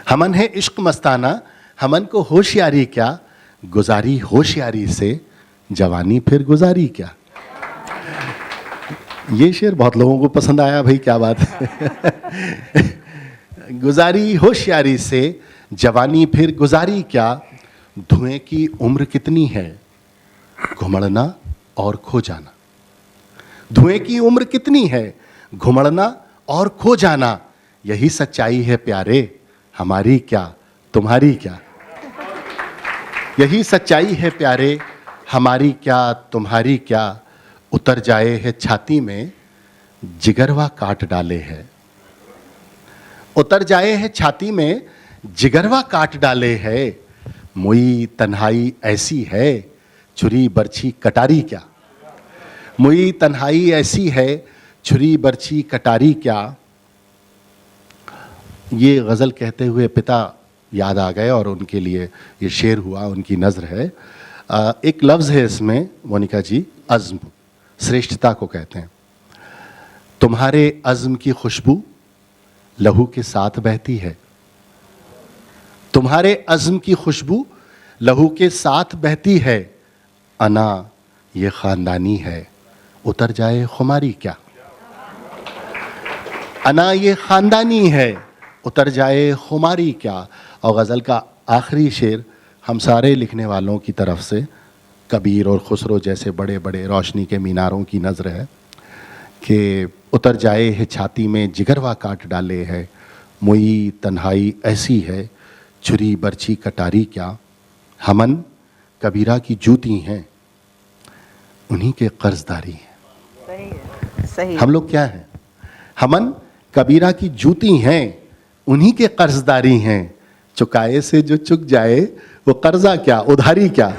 हमन है इश्क मस्ताना, हमन को होशियारी क्या। गुजारी होशियारी से जवानी फिर गुजारी क्या। ये शेर बहुत लोगों को पसंद आया, भाई क्या बात है। गुजारी होशियारी से जवानी फिर गुजारी क्या। धुएं की उम्र कितनी है, घुमड़ना और खो जाना। धुएं की उम्र कितनी है, घुमड़ना और खो जाना। यही सच्चाई है प्यारे, हमारी क्या तुम्हारी क्या। यही सच्चाई है प्यारे, हमारी क्या तुम्हारी क्या। उतर जाए है छाती में, जिगरवा काट डाले है। उतर जाए है छाती में, जिगरवा काट डाले है। मुई तन्हाई ऐसी है, छुरी बरछी कटारी क्या। मुई तन्हाई ऐसी है, छुरी बरछी कटारी क्या। ये गज़ल कहते हुए पिता याद आ गए और उनके लिए ये शेर हुआ, उनकी नज़र है। एक लफ्ज़ है इसमें मोनिका जी, अज़्म, श्रेष्ठता को कहते हैं। तुम्हारे अज़्म की खुशबू लहू के साथ बहती है। तुम्हारे अज़्म की खुशबू लहू के साथ बहती है। अना ये ख़ानदानी है, उतर जाए खुमारी क्या। अना ये ख़ानदानी है, उतर जाए खुमारी क्या। और गज़ल का आखिरी शेर हम सारे लिखने वालों की तरफ से, कबीर और खुसरो जैसे बड़े बड़े रोशनी के मीनारों की नज़र है कि उतर जाए है छाती में, जिगरवा काट डाले है। मुई तन्हाई ऐसी है, छुरी बरछी कटारी क्या। हमन कबीरा की जूती हैं, उन्हीं के कर्जदारी हैं। सही है, सही। हम लोग क्या हैं? हमन कबीरा की जूती हैं, उन्हीं के कर्जदारी हैं। चुकाए से जो चुक जाए वो कर्जा क्या, उधारी क्या।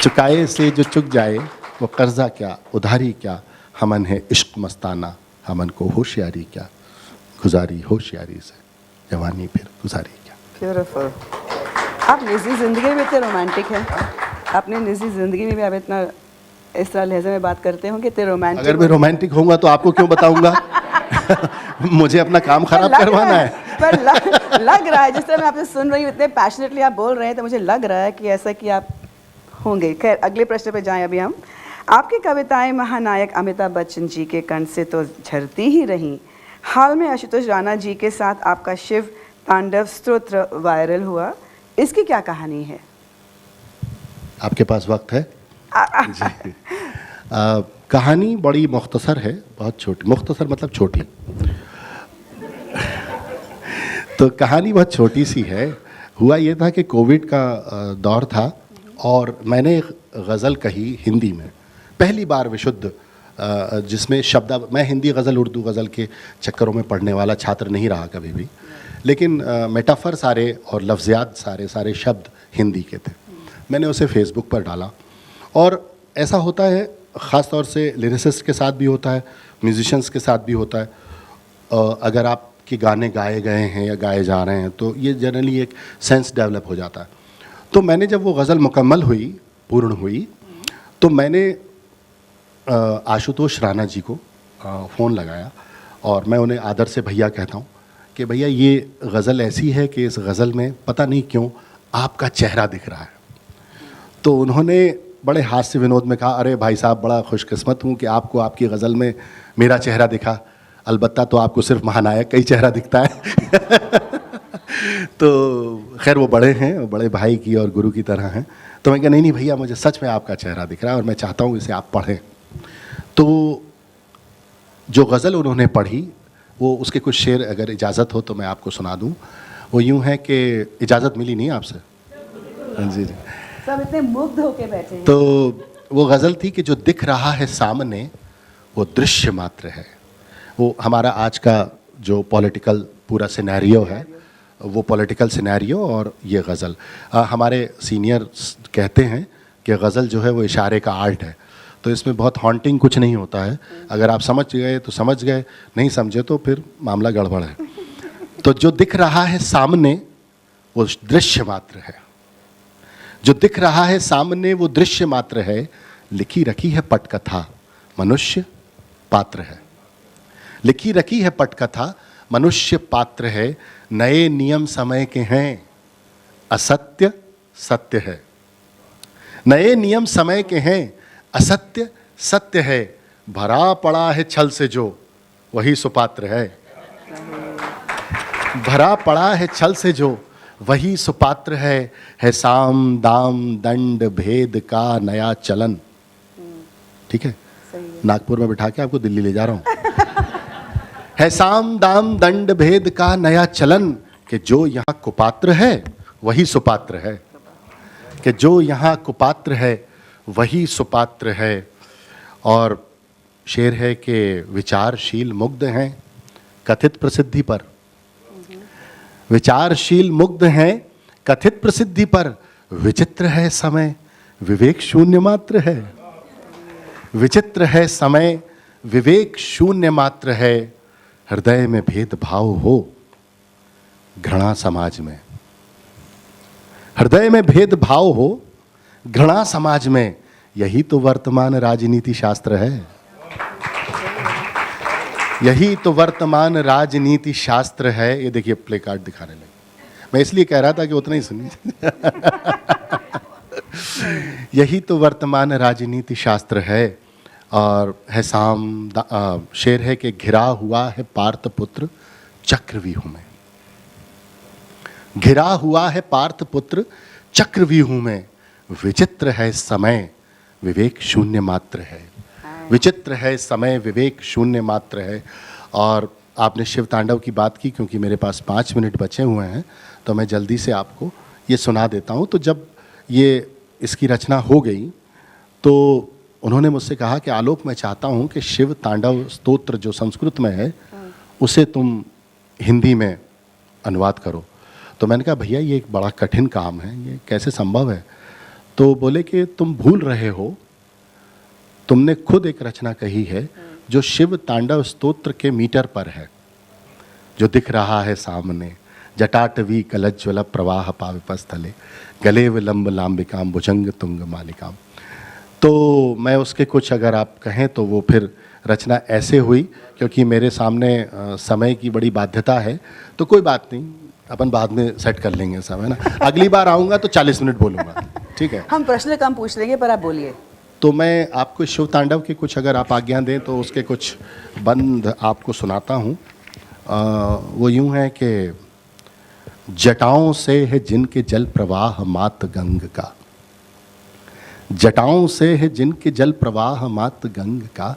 चुकाए से जो चुक जाए वो कर्जा क्या, उधारी क्या। हमन है इश्क मस्ताना, हमन को होशियारी क्या। गुजारी होशियारी से जवानी फिर गुजारी क्या। ब्यूटीफुल। आप निजी ज़िंदगी में इतने रोमांटिक हैं, अपने निजी ज़िंदगी में भी आप इतना इस तरह लहजे में बात करते हो कि इतने रोमांटिक। अगर मैं रोमांटिक होऊंगा तो आपको क्यों बताऊंगा। मुझे अपना काम खराब करवाना है। पर लग रहा है, जिस तरह मैं आपसे सुन रही हूँ, इतने पैशनेटली आप बोल रहे हैं, तो मुझे लग रहा है कि ऐसा कि आप होंगे। खैर, अगले प्रश्न पे जाएं अभी हम। आपकी कविताएं महानायक अमिताभ बच्चन जी के कंठ से तो झरती ही रहीं, हाल में आशुतोष राणा जी के साथ आपका शिव तांडव स्तोत्र वायरल हुआ, इसकी क्या कहानी है? आपके पास वक्त है? जी। कहानी बड़ी मुख्तसर है, बहुत छोटी, मुख्तसर मतलब छोटी। तो कहानी बहुत छोटी सी है। हुआ ये था कि कोविड का दौर था और मैंने एक गज़ल कही हिंदी में, पहली बार विशुद्ध, जिसमें शब्द, मैं हिंदी गज़ल उर्दू गज़ल के चक्करों में पढ़ने वाला छात्र नहीं रहा कभी भी, लेकिन मेटाफर सारे और लफ्ज़ियात सारे शब्द हिंदी के थे। मैंने उसे फेसबुक पर डाला और ऐसा होता है, ख़ास तौर से लिरिसिस्ट के साथ भी होता है, म्यूजिशंस के साथ भी होता है। अगर आपके गाने गाए गए हैं या गाए जा रहे हैं तो ये जनरली एक सेंस डेवलप हो जाता है। तो मैंने जब वो गज़ल मुकम्मल हुई, पूर्ण हुई, तो मैंने आशुतोष राणा जी को फ़ोन लगाया और मैं उन्हें आदर से भैया कहता हूँ कि भैया ये गज़ल ऐसी है कि इस गज़ल में पता नहीं क्यों आपका चेहरा दिख रहा है। तो उन्होंने बड़े हास्य विनोद में कहा, अरे भाई साहब, बड़ा खुशकिस्मत हूँ कि आपको आपकी गज़ल में मेरा चेहरा दिखा, अलबत्ता तो आपको सिर्फ महानायक का ही चेहरा दिखता है। तो खैर वो बड़े हैं, बड़े भाई की और गुरु की तरह हैं। तो मैं कहा नहीं भैया, मुझे सच में आपका चेहरा दिख रहा है और मैं चाहता हूँ इसे आप पढ़ें। तो जो गज़ल उन्होंने पढ़ी, वो उसके कुछ शेर अगर इजाज़त हो तो मैं आपको सुना दूँ। वो यूँ है कि इजाज़त मिली नहीं आपसे? हाँ जी। सब इतने मुग्ध होके बैठे हैं। तो वो गज़ल थी कि जो दिख रहा है सामने वो दृश्य मात्र है। वो हमारा आज का जो पॉलिटिकल पूरा सिनेरियो है, वो पॉलिटिकल सिनेरियो और ये गज़ल, हमारे सीनियर कहते हैं कि गज़ल जो है वो इशारे का आर्ट है। तो इसमें बहुत हॉन्टिंग कुछ नहीं होता है, अगर आप समझ गए तो समझ गए, नहीं समझे तो फिर मामला गड़बड़ है। तो जो दिख रहा है सामने वो दृश्य मात्र है, जो दिख रहा है सामने वो दृश्य मात्र है। लिखी रखी है पटकथा, मनुष्य पात्र है। लिखी रखी है पटकथा, मनुष्य पात्र है। नए नियम समय के हैं, असत्य सत्य है। नए नियम समय के हैं, असत्य सत्य है। भरा पड़ा है छल से जो, वही सुपात्र है। भरा पड़ा है छल से जो, वही सुपात्र है साम दाम दंड भेद का नया चलन। ठीक है, नागपुर में बिठा के आपको दिल्ली ले जा रहा हूं। है साम दाम दंड भेद का नया चलन, कि जो यहाँ कुपात्र है वही सुपात्र है। कि जो यहाँ कुपात्र है वही सुपात्र है। और शेर है कि विचारशील मुग्ध हैं कथित प्रसिद्धि पर। विचारशील मुग्ध हैं कथित प्रसिद्धि पर। विचित्र है समय विवेक शून्य मात्र है। विचित्र है समय विवेक शून्य मात्र है। हृदय में भेदभाव हो घृणा समाज में। हृदय में भेदभाव हो घृणा समाज में, यही तो वर्तमान राजनीति शास्त्र है। यही तो वर्तमान राजनीति शास्त्र है। ये देखिए प्ले कार्ड दिखाने लगे, मैं इसलिए कह रहा था कि उतना ही सुनिए। यही तो वर्तमान राजनीति शास्त्र है। और है शेर है कि घिरा हुआ है पार्थ पुत्र चक्रव्यूह में। घिरा हुआ है पार्थ पुत्र चक्रव्यूह में। विचित्र है समय विवेक शून्य मात्र है। विचित्र है समय विवेक शून्य मात्र है। और आपने शिव तांडव की बात की, क्योंकि मेरे पास 5 मिनट बचे हुए हैं तो मैं जल्दी से आपको ये सुना देता हूँ। तो जब ये इसकी रचना हो गई तो उन्होंने मुझसे कहा कि आलोक, मैं चाहता हूँ कि शिव तांडव स्तोत्र जो संस्कृत में है उसे तुम हिंदी में अनुवाद करो। तो मैंने कहा भैया ये एक बड़ा कठिन काम है, ये कैसे संभव है? तो बोले कि तुम भूल रहे हो, तुमने खुद एक रचना कही है जो शिव तांडव स्तोत्र के मीटर पर है। जो दिख रहा है सामने, जटाटवी कलज्ज्वल प्रवाह पाविपस्थले, गले विलंब लांबिकाम भुजंग तुंग मालिकाम। तो मैं उसके कुछ अगर आप कहें तो वो फिर रचना ऐसे हुई, क्योंकि मेरे सामने समय की बड़ी बाध्यता है। तो कोई बात नहीं, अपन बाद में सेट कर लेंगे समय ना। अगली बार आऊँगा तो 40 मिनट बोलूँगा, ठीक है? हम प्रश्न कम पूछ लेंगे, पर आप बोलिए। तो मैं आपको शिव तांडव के कुछ अगर आप आज्ञा दें तो उसके कुछ बंद आपको सुनाता हूँ। वो यूँ है कि जटाओं से है जिनके जल प्रवाह मात गंग का, जटाओं से है जिनके जल प्रवाह मात गंग का,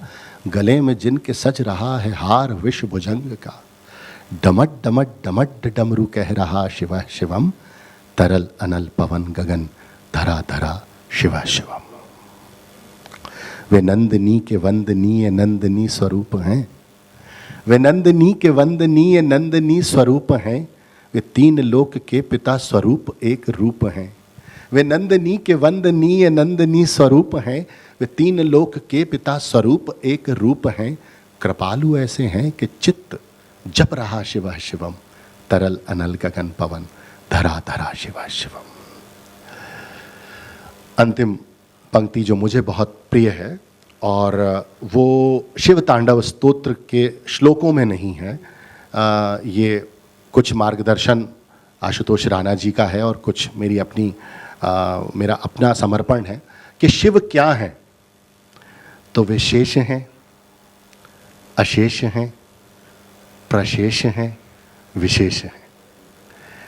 गले में जिनके सज रहा है हार विष भुजंग का। डमट डमट डमट डमरू कह रहा शिव शिवम, तरल अनल पवन गगन धरा धरा शिव शिवम। वे नंदनी के वंदनीय नंदनी स्वरूप हैं, वे नंदनी के वंदनीय नंदनी स्वरूप हैं। वे तीन लोक के पिता स्वरूप एक रूप हैं। वे नंदनी के वंदनीय नंदनी स्वरूप हैं। वे तीन लोक के पिता स्वरूप एक रूप हैं। कृपालु ऐसे हैं कि चित्त जप रहा शिव शिवम, तरल अनल गगन पवन धरा धरा शिव शिवम। अंतिम पंक्ति जो मुझे बहुत प्रिय है और वो शिव तांडव स्तोत्र के श्लोकों में नहीं है, ये कुछ मार्गदर्शन आशुतोष राणा जी का है और कुछ मेरी अपनी मेरा अपना समर्पण है कि शिव क्या है। तो वे शेष हैं, अशेष हैं, प्रशेष हैं, विशेष हैं।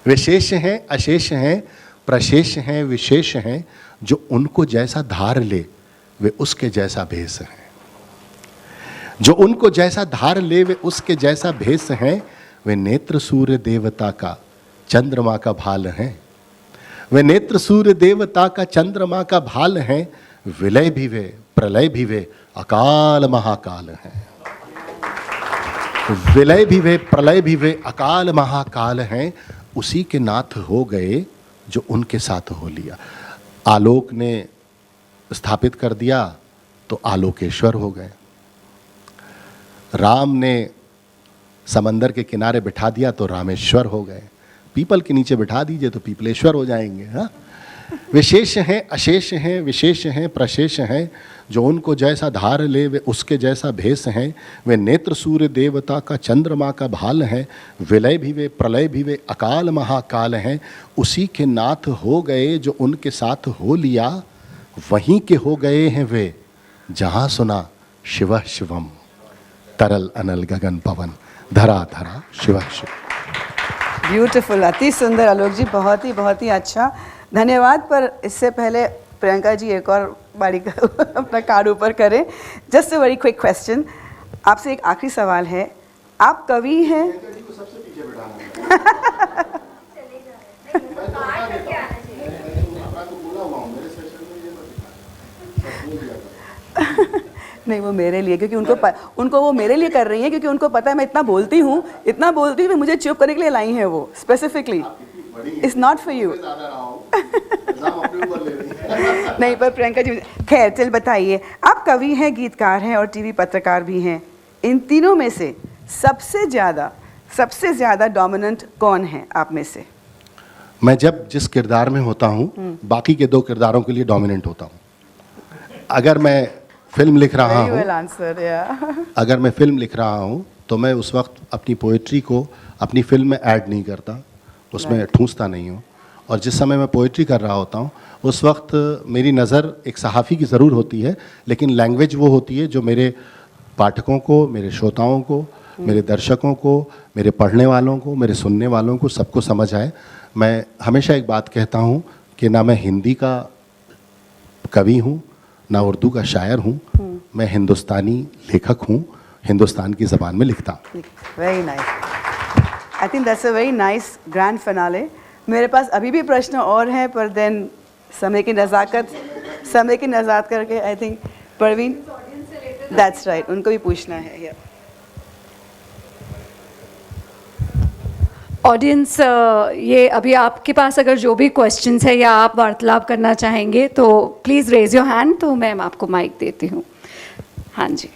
वे शेष हैं, अशेष हैं, प्रशेष हैं, विशेष हैं। जो उनको जैसा धार ले वे उसके जैसा भेष हैं। जो उनको जैसा धार ले वे उसके जैसा भेष हैं। वे नेत्र सूर्य देवता का चंद्रमा का भाल हैं। वे नेत्र सूर्य देवता का चंद्रमा का भाल हैं। विलय भी वे प्रलय भी वे अकाल महाकाल हैं। विलय भी वे प्रलय भी वे अकाल महाकाल हैं। उसी के नाथ हो गए जो उनके साथ हो लिया। आलोक ने स्थापित कर दिया तो आलोकेश्वर हो गए। राम ने समंदर के किनारे बिठा दिया तो रामेश्वर हो गए। पीपल के नीचे बिठा दीजिए तो पीपलेश्वर हो जाएंगे। हाँ, विशेष हैं, अशेष हैं, विशेष हैं, प्रशेष हैं। जो उनको जैसा धार ले वे उसके जैसा भेष हैं। वे नेत्र सूर्य देवता का चंद्रमा का भाल हैं। विलय भी वे प्रलय भी वे अकाल महाकाल हैं। उसी के नाथ हो गए जो उनके साथ हो लिया। वहीं के हो गए हैं वे जहाँ सुना शिव शिवम, तरल अनल गगन पवन धरा धरा शिव शिव। ब्यूटीफुल, अति सुंदर आलोक जी, बहुत ही अच्छा, धन्यवाद। पर इससे पहले प्रियंका जी एक और बारी अपना कार्ड ऊपर करें। Just a very quick question, आपसे एक आखिरी सवाल है। आप कवि हैं? नहीं, वो मेरे लिए, क्योंकि उनको वो मेरे लिए कर रही हैं, क्योंकि उनको पता है मैं इतना बोलती हूँ कि मुझे चुप करने के लिए लाई हैं वो specifically. It's not for you. नहीं, पर प्रियंका जी, खैर चल बताइए, आप कवि हैं, गीतकार हैं और टीवी पत्रकार भी हैं। इन तीनों में से सबसे ज़्यादा डोमिनेंट कौन है आप में से? मैं जब जिस किरदार में होता हूँ बाकी के दो किरदारों के लिए डोमिनेंट होता हूँ। अगर मैं फिल्म लिख रहा हूँ अगर मैं फिल्म लिख रहा हूँ तो मैं उस वक्त अपनी पोइट्री को अपनी फिल्म में ऐड नहीं करता, उसमें ठूंसता नहीं हूँ। और जिस समय मैं पोइट्री कर रहा होता हूँ उस वक्त मेरी नज़र एक सहाफ़ी की ज़रूर होती है, लेकिन लैंग्वेज वो होती है जो मेरे पाठकों को, मेरे श्रोताओं को, मेरे दर्शकों को, मेरे पढ़ने वालों को, मेरे सुनने वालों को, सबको समझ आए। मैं हमेशा एक बात कहता हूँ कि ना मैं हिंदी का कवि हूँ ना उर्दू का शायर हूँ, मैं हिंदुस्तानी लेखक हूँ, हिंदुस्तान की ज़बान में लिखता हूँ। Very nice, I think that's a very nice grand finale. मेरे पास अभी भी प्रश्न और हैं, पर देन समय की नज़ाकत करके I think Parveen, that's right, उनको भी पूछना है। ऑडियंस, ये अभी आपके पास अगर जो भी क्वेश्चंस है या आप वार्तालाप करना चाहेंगे तो प्लीज़ रेज योर हैंड, तो मैं आपको माइक देती हूँ। हाँ जी,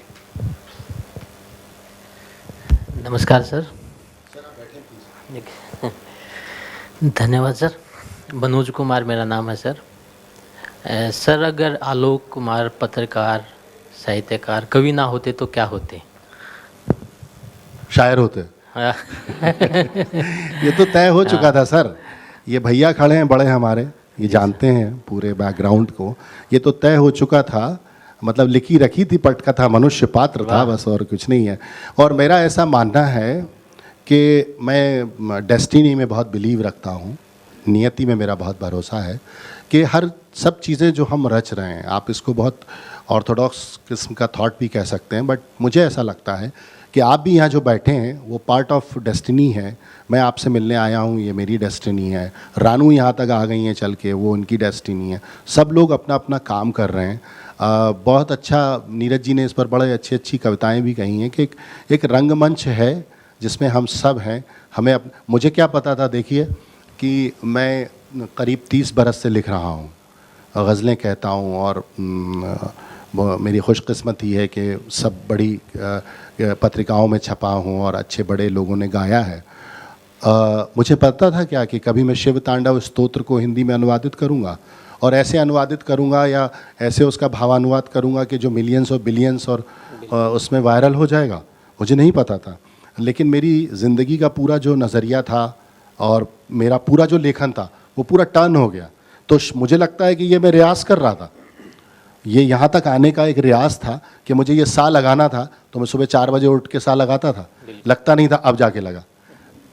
नमस्कार सर। धन्यवाद सर। मनोज कुमार मेरा नाम है सर। सर, अगर आलोक कुमार पत्रकार, साहित्यकार, कवि ना होते तो क्या होते? शायर होते। ये तो तय हो चुका था सर। ये भैया खड़े हैं बड़े हमारे, ये जानते हैं पूरे बैकग्राउंड को। ये तो तय हो चुका था, मतलब लिखी रखी थी पटकथा, मनुष्य पात्र था बस, और कुछ नहीं है। और मेरा ऐसा मानना है कि मैं डेस्टिनी में बहुत बिलीव रखता हूँ, नियति में मेरा बहुत भरोसा है कि हर सब चीज़ें जो हम रच रहे हैं, आप इसको बहुत ऑर्थोडॉक्स किस्म का थॉट भी कह सकते हैं, बट मुझे ऐसा लगता है कि आप भी यहाँ जो बैठे हैं वो पार्ट ऑफ डेस्टिनी है। मैं आपसे मिलने आया हूँ, ये मेरी डेस्टिनी है। रानू यहाँ तक आ गई हैं चल के, वो उनकी डेस्टिनी है। सब लोग अपना अपना काम कर रहे हैं। बहुत अच्छा नीरज जी ने इस पर बड़े अच्छी कविताएं भी कही हैं कि एक रंगमंच है जिसमें हम सब हैं। मुझे क्या पता था, देखिए कि मैं करीब 30 बरस से लिख रहा हूँ, गज़लें कहता हूँ, और मेरी खुशकिस्मती है कि सब बड़ी पत्रिकाओं में छपा हूँ और अच्छे बड़े लोगों ने गाया है। मुझे पता था क्या कि कभी मैं शिव तांडव स्तोत्र को हिंदी में अनुवादित करूँगा और ऐसे अनुवादित करूँगा या ऐसे उसका भावानुवाद करूँगा कि जो मिलियंस और बिलियंस और उसमें वायरल हो जाएगा। मुझे नहीं पता था, लेकिन मेरी ज़िंदगी का पूरा जो नज़रिया था और मेरा पूरा जो लेखन था वो पूरा टर्न हो गया। तो मुझे लगता है कि ये मैं रियाज़ कर रहा था, ये यहाँ तक आने का एक रियाज़ था कि मुझे ये सा लगाना था, तो मैं सुबह 4 बजे उठ के सा लगाता था, लगता नहीं था, अब जाके लगा।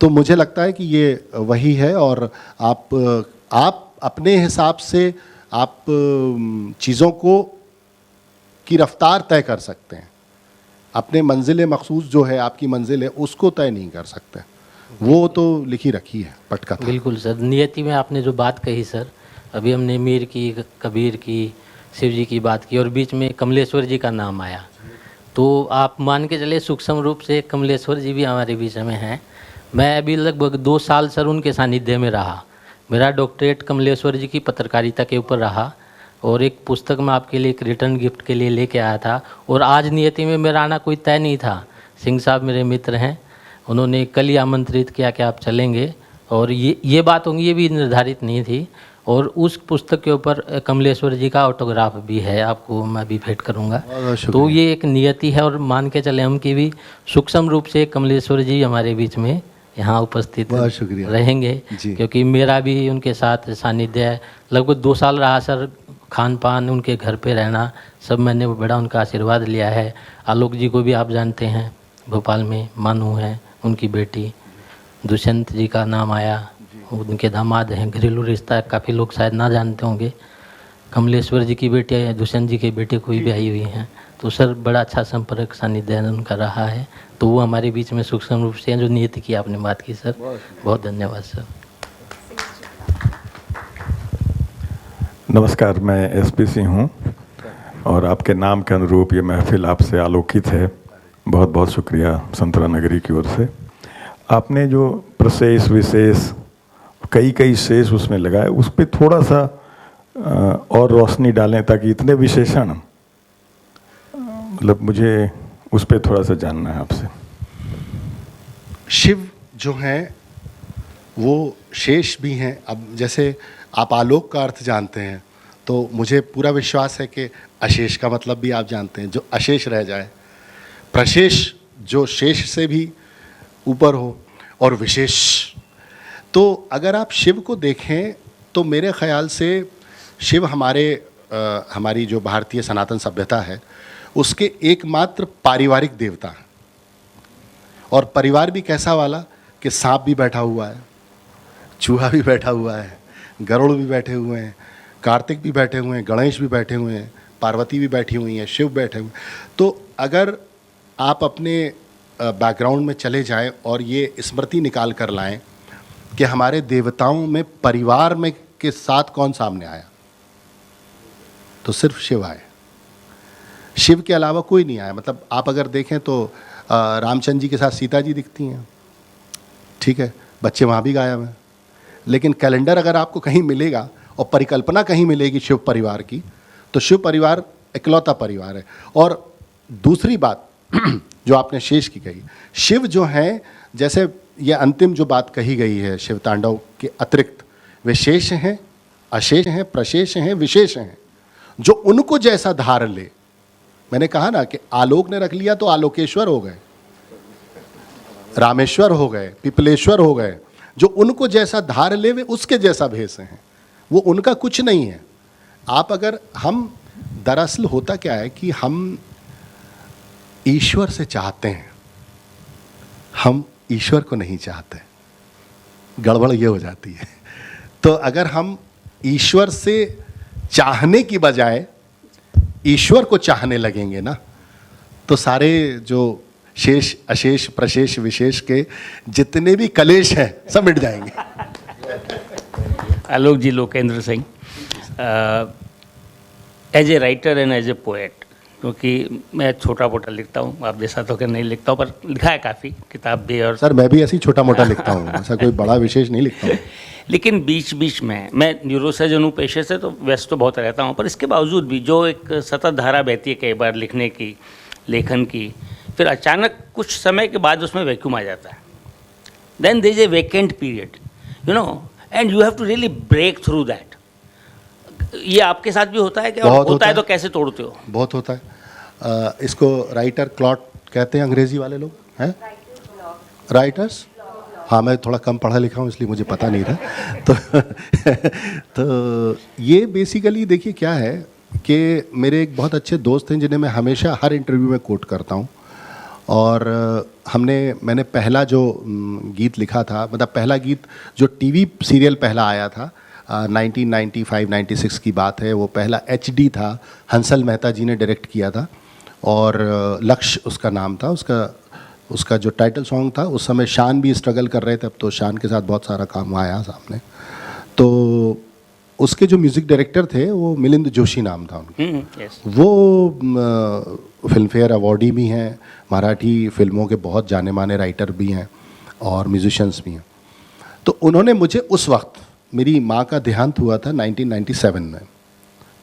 तो मुझे लगता है कि ये वही है। और आप अपने हिसाब से आप चीज़ों को की रफ्तार तय कर सकते हैं। अपने मंजिल मखसूस जो है, आपकी मंजिल है, उसको तय नहीं कर सकते, वो तो लिखी रखी है पटका। बिल्कुल सर, नियति में आपने जो बात कही सर, अभी हमने मीर की, कबीर की, शिव जी की बात की और बीच में कमलेश्वर जी का नाम आया, तो आप मान के चले सूक्ष्म रूप से कमलेश्वर जी भी हमारे बीच में हैं। मैं अभी लगभग 2 साल सर उनके सानिध्य में रहा। मेरा डॉक्टरेट कमलेश्वर जी की पत्रकारिता के ऊपर रहा और एक पुस्तक मैं आपके लिए एक रिटर्न गिफ्ट के लिए लेके आया था। और आज नियति में मेरा आना कोई तय नहीं था। सिंह साहब मेरे मित्र हैं, उन्होंने कल ही आमंत्रित किया कि आप चलेंगे, और ये बात होंगी, ये भी निर्धारित नहीं थी। और उस पुस्तक के ऊपर कमलेश्वर जी का ऑटोग्राफ भी है, आपको मैं भी भेंट करूंगा। तो ये एक नियति है, और मान के चले हम कि भी सूक्ष्म रूप से कमलेश्वर जी हमारे बीच में यहाँ उपस्थित रहेंगे, क्योंकि मेरा भी उनके साथ सानिध्य लगभग 2 साल रहा सर। खान पान, उनके घर पे रहना, सब मैंने बड़ा उनका आशीर्वाद लिया है। आलोक जी को भी आप जानते हैं, भोपाल में मानू है उनकी बेटी, दुष्यंत जी का नाम आया, उनके दामाद हैं। घरेलू रिश्ता काफ़ी लोग शायद ना जानते होंगे। कमलेश्वर जी की बेटी है, दुष्यंत जी के बेटे कोई भी आई हुई हैं। तो सर बड़ा अच्छा संपर्क सानिध्य उनका रहा है, तो वो हमारे बीच में सूक्ष्म रूप से जो नियति की आपने बात की सर, बहुत धन्यवाद सर। नमस्कार, मैं एसपी सिंह हूँ और आपके नाम के अनुरूप ये महफिल आपसे आलोकित है। बहुत बहुत शुक्रिया संतरा नगरी की ओर से। आपने जो प्रशेष विशेष कई शेष उसमें लगाए, उस पर थोड़ा सा और रोशनी डालें ताकि इतने विशेषण, मतलब मुझे उस पर थोड़ा सा जानना है आपसे। शिव जो हैं वो शेष भी हैं। अब जैसे आप आलोक का अर्थ जानते हैं, तो मुझे पूरा विश्वास है कि अशेष का मतलब भी आप जानते हैं, जो अशेष रह जाए। प्रशेष जो शेष से भी ऊपर हो, और विशेष। तो अगर आप शिव को देखें तो मेरे ख्याल से शिव हमारी जो भारतीय सनातन सभ्यता है उसके एकमात्र पारिवारिक देवता हैं। और परिवार भी कैसा वाला कि सांप भी बैठा हुआ है, चूहा भी बैठा हुआ है, गरुड़ भी बैठे हुए हैं, कार्तिक भी बैठे हुए हैं, गणेश भी बैठे हुए हैं, पार्वती भी बैठी हुई हैं, शिव बैठे हुए। तो अगर आप अपने बैकग्राउंड में चले जाएं और ये स्मृति निकाल कर लाएं कि हमारे देवताओं में परिवार में के साथ कौन सामने आया, तो सिर्फ शिव आए। शिव के अलावा कोई नहीं आया। मतलब आप अगर देखें तो रामचंद्र जी के साथ सीता जी दिखती हैं, ठीक है, बच्चे वहाँ भी गायब हैं, लेकिन कैलेंडर अगर आपको कहीं मिलेगा और परिकल्पना कहीं मिलेगी शिव परिवार की, तो शिव परिवार इकलौता परिवार है। और दूसरी बात जो आपने शेष की कही, शिव जो हैं, जैसे ये अंतिम जो बात कही गई है शिव तांडव के अतिरिक्त, वे शेष हैं, अशेष हैं, प्रशेष हैं, विशेष हैं, जो उनको जैसा धार ले। मैंने कहा ना कि आलोक ने रख लिया तो आलोकेश्वर हो गए, रामेश्वर हो गए, पिपलेश्वर हो गए। जो उनको जैसा धार ले वे उसके जैसा भेष हैं, वो उनका कुछ नहीं है। आप अगर हम, दरअसल होता क्या है कि हम ईश्वर से चाहते हैं, हम ईश्वर को नहीं चाहते, गड़बड़ ये हो जाती है। तो अगर हम ईश्वर से चाहने की बजाय ईश्वर को चाहने लगेंगे ना, तो सारे जो शेष अशेष प्रशेष विशेष के जितने भी कलेश हैं सब मिट जाएंगे। Alok ji, Lokendra Singh, as a writer and as a poet, क्योंकि मैं छोटा मोटा लिखता हूँ, आप जैसा तो कि नहीं लिखता हूँ, पर लिखा है काफ़ी, किताब भी। और सर मैं भी ऐसे ही छोटा मोटा लिखता हूँ, ऐसा कोई बड़ा विशेष नहीं लिखता हूँ। लेकिन बीच बीच में मैं न्यूरोसर्जन हूँ पेशे से, तो व्यस्त तो बहुत रहता हूँ, पर इसके बावजूद भी जो एक सतत धारा बहती है कई बार लिखने की, लेखन की, फिर अचानक कुछ समय के बाद उसमें वैक्यूम आ जाता है। Then there is a vacant period, you know, and you have to really break through that. ये आपके साथ भी होता है क्या? होता है तो कैसे तोड़ते हो? बहुत होता है। इसको राइटर क्लॉट कहते हैं अंग्रेजी वाले लोग, हैं राइटर्स। हाँ, मैं थोड़ा कम पढ़ा लिखा हूँ इसलिए मुझे पता नहीं था। तो ये बेसिकली देखिए क्या है कि मेरे एक बहुत अच्छे दोस्त हैं जिन्हें मैं हमेशा हर इंटरव्यू में कोट करता हूँ। और मैंने पहला जो गीत लिखा था, मतलब पहला गीत जो टीवी सीरियल पहला आया था, 1995-96 की बात है, वो पहला HD था, हंसल मेहता जी ने डायरेक्ट किया था और लक्ष्य उसका नाम था। उसका जो टाइटल सॉन्ग था, उस समय शान भी स्ट्रगल कर रहे थे, अब तो शान के साथ बहुत सारा काम आया सामने। तो उसके जो म्यूज़िक डायरेक्टर थे वो मिलिंद जोशी नाम था उनका। yes. वो फिल्म फेयर अवॉर्डी भी हैं, मराठी फिल्मों के बहुत जाने माने राइटर भी हैं और म्यूजिशियंस भी हैं। तो उन्होंने मुझे उस वक्त, मेरी माँ का देहांत हुआ था 1997 में,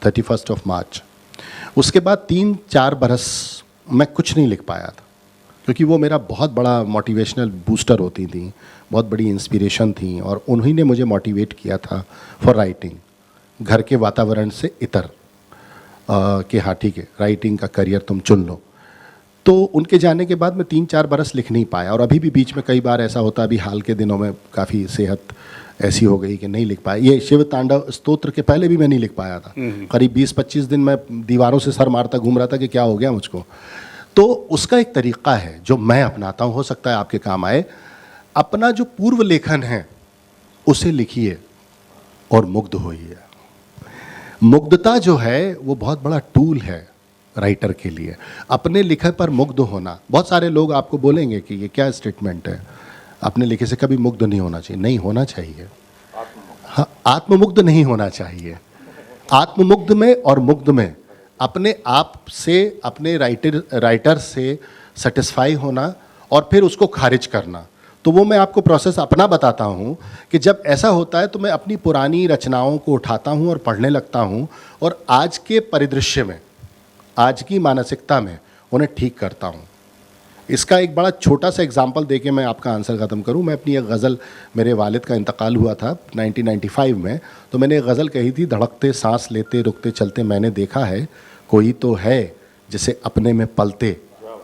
31 मार्च। उसके बाद 3-4 बरस मैं कुछ नहीं लिख पाया था, क्योंकि वो मेरा बहुत बड़ा मोटिवेशनल बूस्टर होती थी, बहुत बड़ी इंस्पिरेशन थी, और उन्हीं ने मुझे मोटिवेट किया था फॉर राइटिंग। घर के वातावरण से इतर कि हाँ ठीक है, राइटिंग का करियर तुम चुन लो। तो उनके जाने के बाद मैं 3-4 बरस लिख नहीं पाया, और अभी भी बीच में कई बार ऐसा होता, अभी हाल के दिनों में काफ़ी सेहत ऐसी हो गई कि नहीं लिख पाया। ये शिव तांडव स्तोत्र के पहले भी मैं नहीं लिख पाया था, करीब 20-25 दिन मैं दीवारों से सर मारता घूम रहा था कि क्या हो गया मुझको। तो उसका एक तरीक़ा है जो मैं अपनाता हूँ, हो सकता है आपके काम आए। अपना जो पूर्व लेखन है उसे लिखिए और मुग्ध होइए। मुग्धता जो है वो बहुत बड़ा टूल है राइटर के लिए, अपने लिखे पर मुग्ध होना। बहुत सारे लोग आपको बोलेंगे कि ये क्या स्टेटमेंट है, अपने लिखे से कभी मुग्ध नहीं होना चाहिए। नहीं होना चाहिए, हाँ, आत्ममुग्ध नहीं होना चाहिए। आत्ममुग्ध में और मुग्ध में अपने आप से, अपने राइटर से सेटिस्फाई होना और फिर उसको खारिज करना। तो वो मैं आपको प्रोसेस अपना बताता हूँ कि जब ऐसा होता है तो मैं अपनी पुरानी रचनाओं को उठाता हूँ और पढ़ने लगता हूँ, और आज के परिदृश्य में, आज की मानसिकता में उन्हें ठीक करता हूँ। इसका एक बड़ा छोटा सा एग्जाम्पल देके मैं आपका आंसर ख़त्म करूँ। मैं अपनी एक गज़ल, मेरे वालिद का इंतकाल हुआ था 1995 में, तो मैंने एक गज़ल कही थी, धड़कते सांस लेते रुकते चलते मैंने देखा है, कोई तो है जिसे अपने में पलते